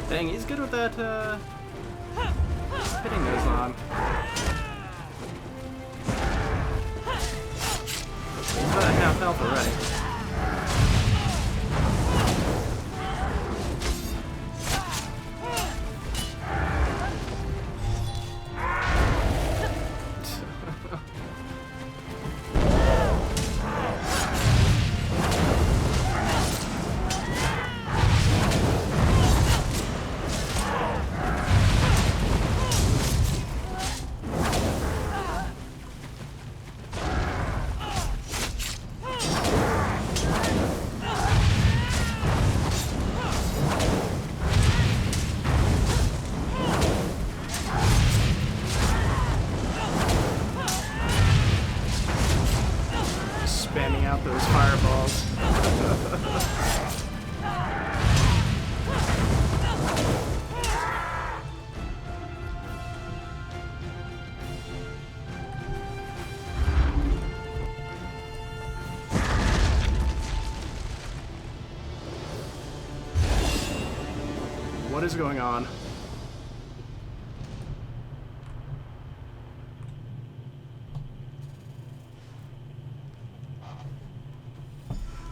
Dang, he's good with that, hitting those on. He's about at half health already. Spamming out those fireballs. What is going on?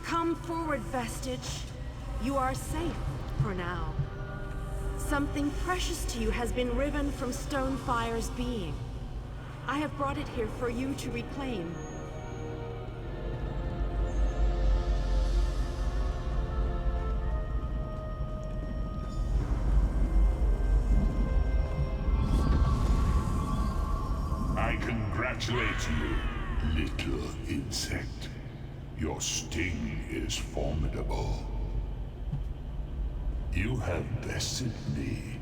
Come forward, Vestige. You are safe for now. Something precious to you has been riven from Stonefire's being. I have brought it here for you to reclaim. I congratulate you, little insect. Your sting is formidable. You have bested me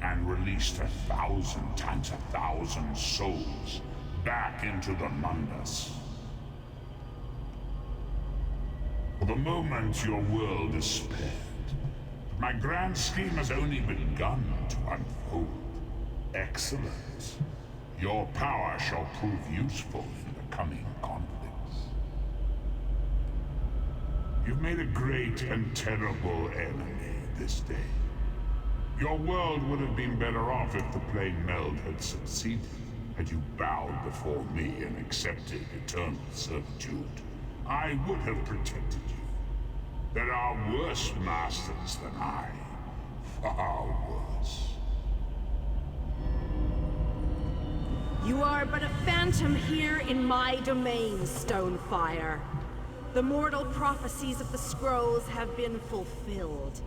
and released 1,000 times 1,000 souls back into the Mundus. For the moment, your world is spared. My grand scheme has only begun to unfold. Excellent. Your power shall prove useful in the coming conflicts. You've made a great and terrible enemy this day. Your world would have been better off if the plane meld had succeeded, had you bowed before me and accepted eternal servitude. I would have protected you. There are worse masters than I. Far worse. You are but a phantom here in my domain, Stonefire. The mortal prophecies of the scrolls have been fulfilled.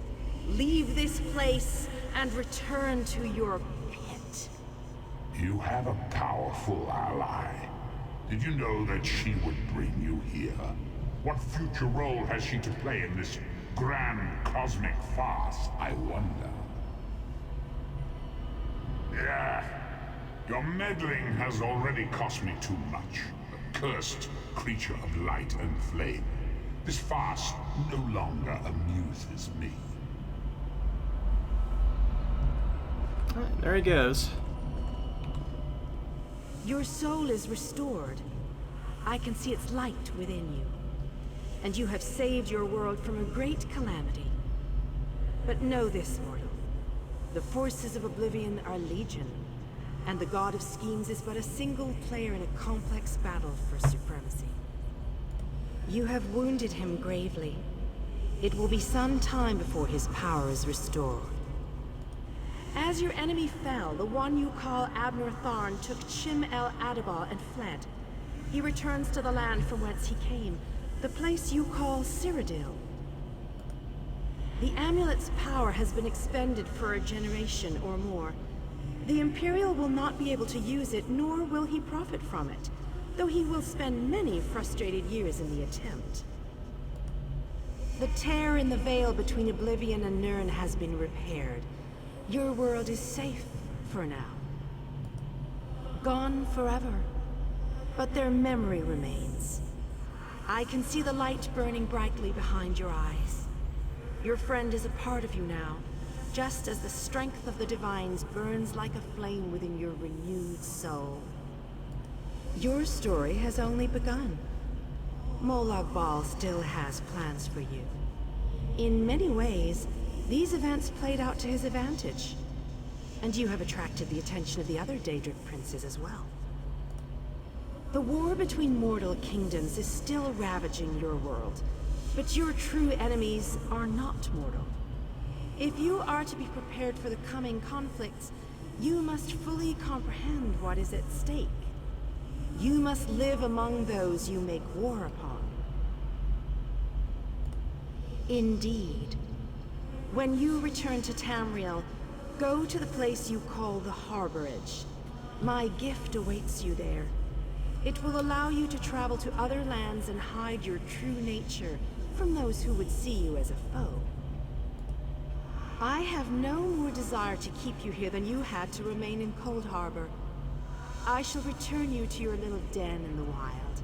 Leave this place and return to your pit. You have a powerful ally. Did you know that she would bring you here? What future role has she to play in this grand cosmic farce, I wonder? Yeah. Your meddling has already cost me too much. A cursed creature of light and flame. This farce no longer amuses me. Alright, there he goes. Your soul is restored. I can see its light within you. And you have saved your world from a great calamity. But know this, mortal. The forces of Oblivion are legion. And the God of Schemes is but a single player in a complex battle for supremacy. You have wounded him gravely. It will be some time before his power is restored. As your enemy fell, the one you call Abner Tharn took Chim El Adabah and fled. He returns to the land from whence he came, the place you call Cyrodiil. The amulet's power has been expended for a generation or more. The Imperial will not be able to use it, nor will he profit from it, though he will spend many frustrated years in the attempt. The tear in the veil between Oblivion and Nirn has been repaired. Your world is safe for now. Gone forever. But their memory remains. I can see the light burning brightly behind your eyes. Your friend is a part of you now, just as the strength of the Divines burns like a flame within your renewed soul. Your story has only begun. Molag Bal still has plans for you. In many ways, these events played out to his advantage. And you have attracted the attention of the other Daedric princes as well. The war between mortal kingdoms is still ravaging your world, but your true enemies are not mortal. If you are to be prepared for the coming conflicts, you must fully comprehend what is at stake. You must live among those you make war upon. Indeed. When you return to Tamriel, go to the place you call the Harborage. My gift awaits you there. It will allow you to travel to other lands and hide your true nature from those who would see you as a foe. I have no more desire to keep you here than you had to remain in Cold Harbor. I shall return you to your little den in the wild.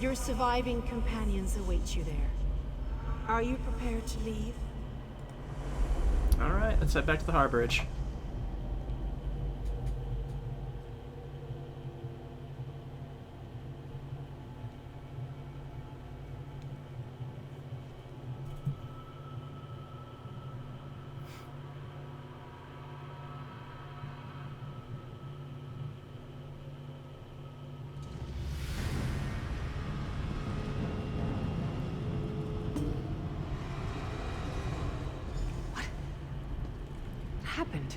Your surviving companions await you there. Are you prepared to leave? Alright, let's head back to the Harborage. Happened?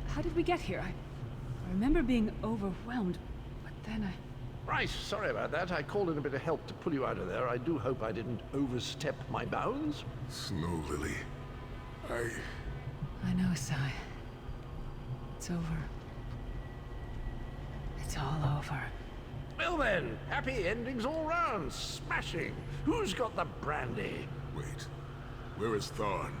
How did we get here? I remember being overwhelmed, but then I... Right, sorry about that. I called in a bit of help to pull you out of there. I do hope I didn't overstep my bounds. Snow Lily, I know, Sai. It's over. It's all over. Well then, happy endings all round. Smashing. Who's got the brandy? Wait, where is Thorn?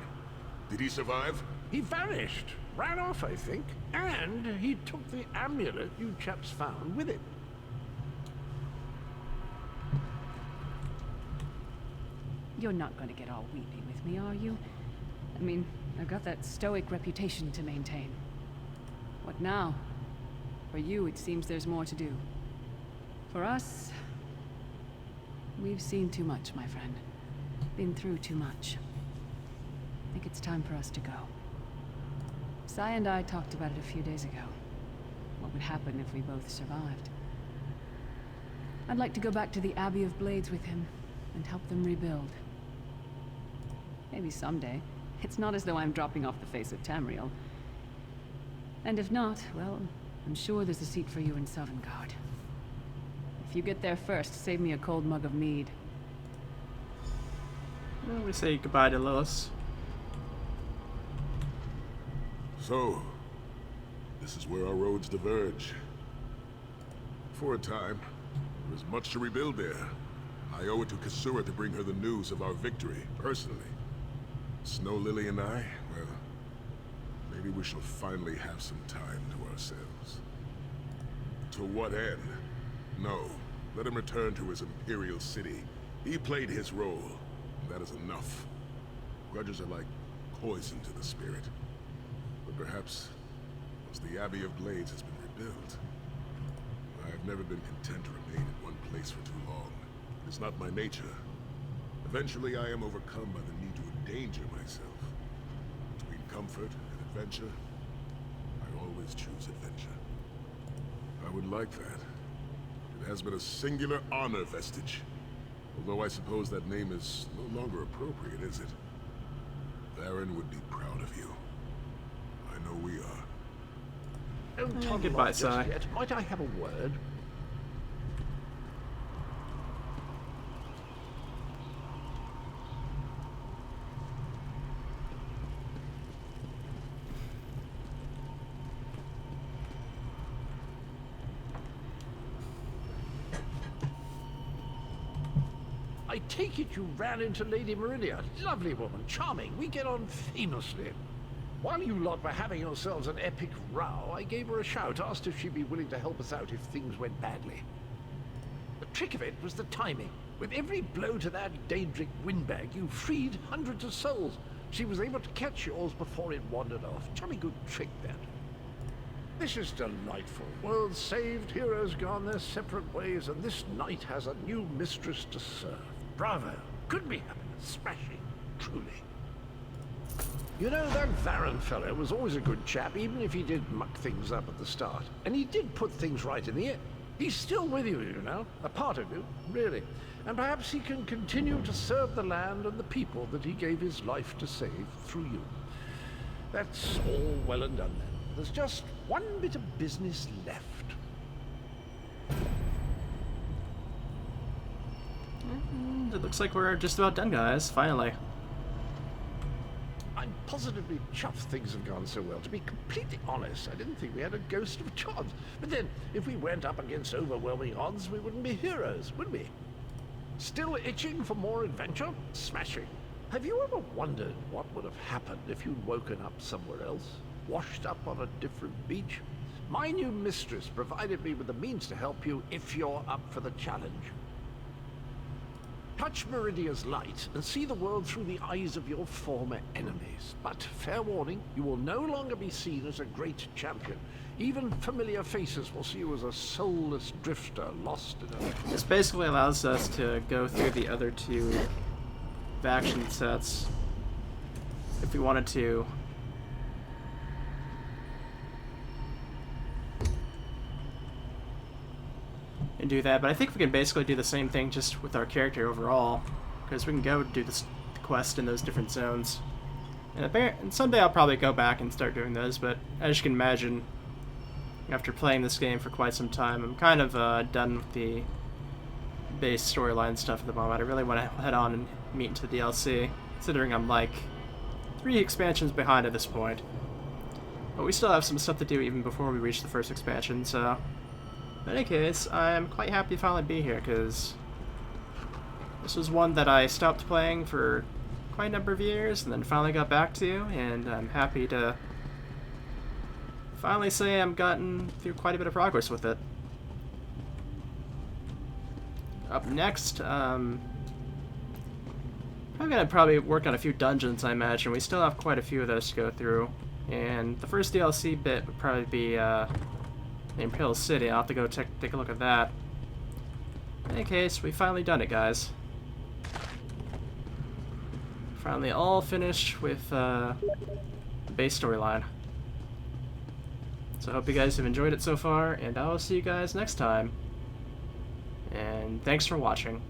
Did he survive? He vanished. Ran off, I think. And he took the amulet you chaps found with him. You're not going to get all weepy with me, are you? I mean, I've got that stoic reputation to maintain. What now? For you, it seems there's more to do. For us... we've seen too much, my friend. Been through too much. I think it's time for us to go. Sai and I talked about it a few days ago. What would happen if we both survived. I'd like to go back to the Abbey of Blades with him, and help them rebuild. Maybe someday. It's not as though I'm dropping off the face of Tamriel. And if not, well, I'm sure there's a seat for you in Sovngarde. If you get there first, save me a cold mug of mead. Well, we say goodbye to Lilith. So, this is where our roads diverge. For a time, there is much to rebuild there. I owe it to Kasura to bring her the news of our victory, personally. Snow Lily and I, well, maybe we shall finally have some time to ourselves. To what end? No, let him return to his Imperial city. He played his role, and that is enough. Grudges are like poison to the spirit. But perhaps, once the Abbey of Blades has been rebuilt, I have never been content to remain in one place for too long. It's not my nature. Eventually, I am overcome by the need to endanger myself. Between comfort and adventure, I always choose adventure. I would like that. It has been a singular honor vestige. Although I suppose that name is no longer appropriate, is it? Varen would be proud of you. I know we are. Don't tell me Goodbye, just Sai. yet. Might I have a word? I take it you ran into Lady Meridia. Lovely woman, charming. We get on famously. While you lot were having yourselves an epic row, I gave her a shout, asked if she'd be willing to help us out if things went badly. The trick of it was the timing. With every blow to that Daedric windbag, you freed hundreds of souls. She was able to catch yours before it wandered off. Jolly good trick, that. This is delightful. Worlds saved, heroes gone their separate ways, and this knight has a new mistress to serve. Bravo. Couldn't be happier. Smashing. Truly. You know, that Varan fellow was always a good chap, even if he did muck things up at the start. And he did put things right in the end. He's still with you, you know. A part of you, really. And perhaps he can continue to serve the land and the people that he gave his life to save through you. That's all well and done then. There's just one bit of business left. It looks like we're just about done, guys. Finally. I'm positively chuffed things have gone so well. To be completely honest, I didn't think we had a ghost of a chance. But then, if we went up against overwhelming odds, we wouldn't be heroes, would we? Still itching for more adventure? Smashing. Have you ever wondered what would have happened if you'd woken up somewhere else? Washed up on a different beach? My new mistress provided me with the means to help you if you're up for the challenge. Touch Meridia's light and see the world through the eyes of your former enemies. But fair warning, you will no longer be seen as a great champion. Even familiar faces will see you as a soulless drifter lost in a... This basically allows us to go through the other two faction sets if we wanted to. And do that, but I think we can basically do the same thing just with our character overall, because we can go do this quest in those different zones. And someday I'll probably go back and start doing those, but as you can imagine, after playing this game for quite some time, I'm kind of done with the base storyline stuff at the moment. I really want to head on and meet into the DLC, considering I'm like 3 expansions behind at this point. But we still have some stuff to do even before we reach the first expansion, so... In any case, I'm quite happy to finally be here, because this was one that I stopped playing for quite a number of years, and then finally got back to, and I'm happy to finally say I've gotten through quite a bit of progress with it. Up next, I'm gonna work on a few dungeons, I imagine. We still have quite a few of those to go through, and the first DLC bit would probably be, Imperial City. I'll have to go take a look at that. In any case, we finally done it, guys. Finally all finished with the base storyline. So I hope you guys have enjoyed it so far, and I will see you guys next time. And thanks for watching.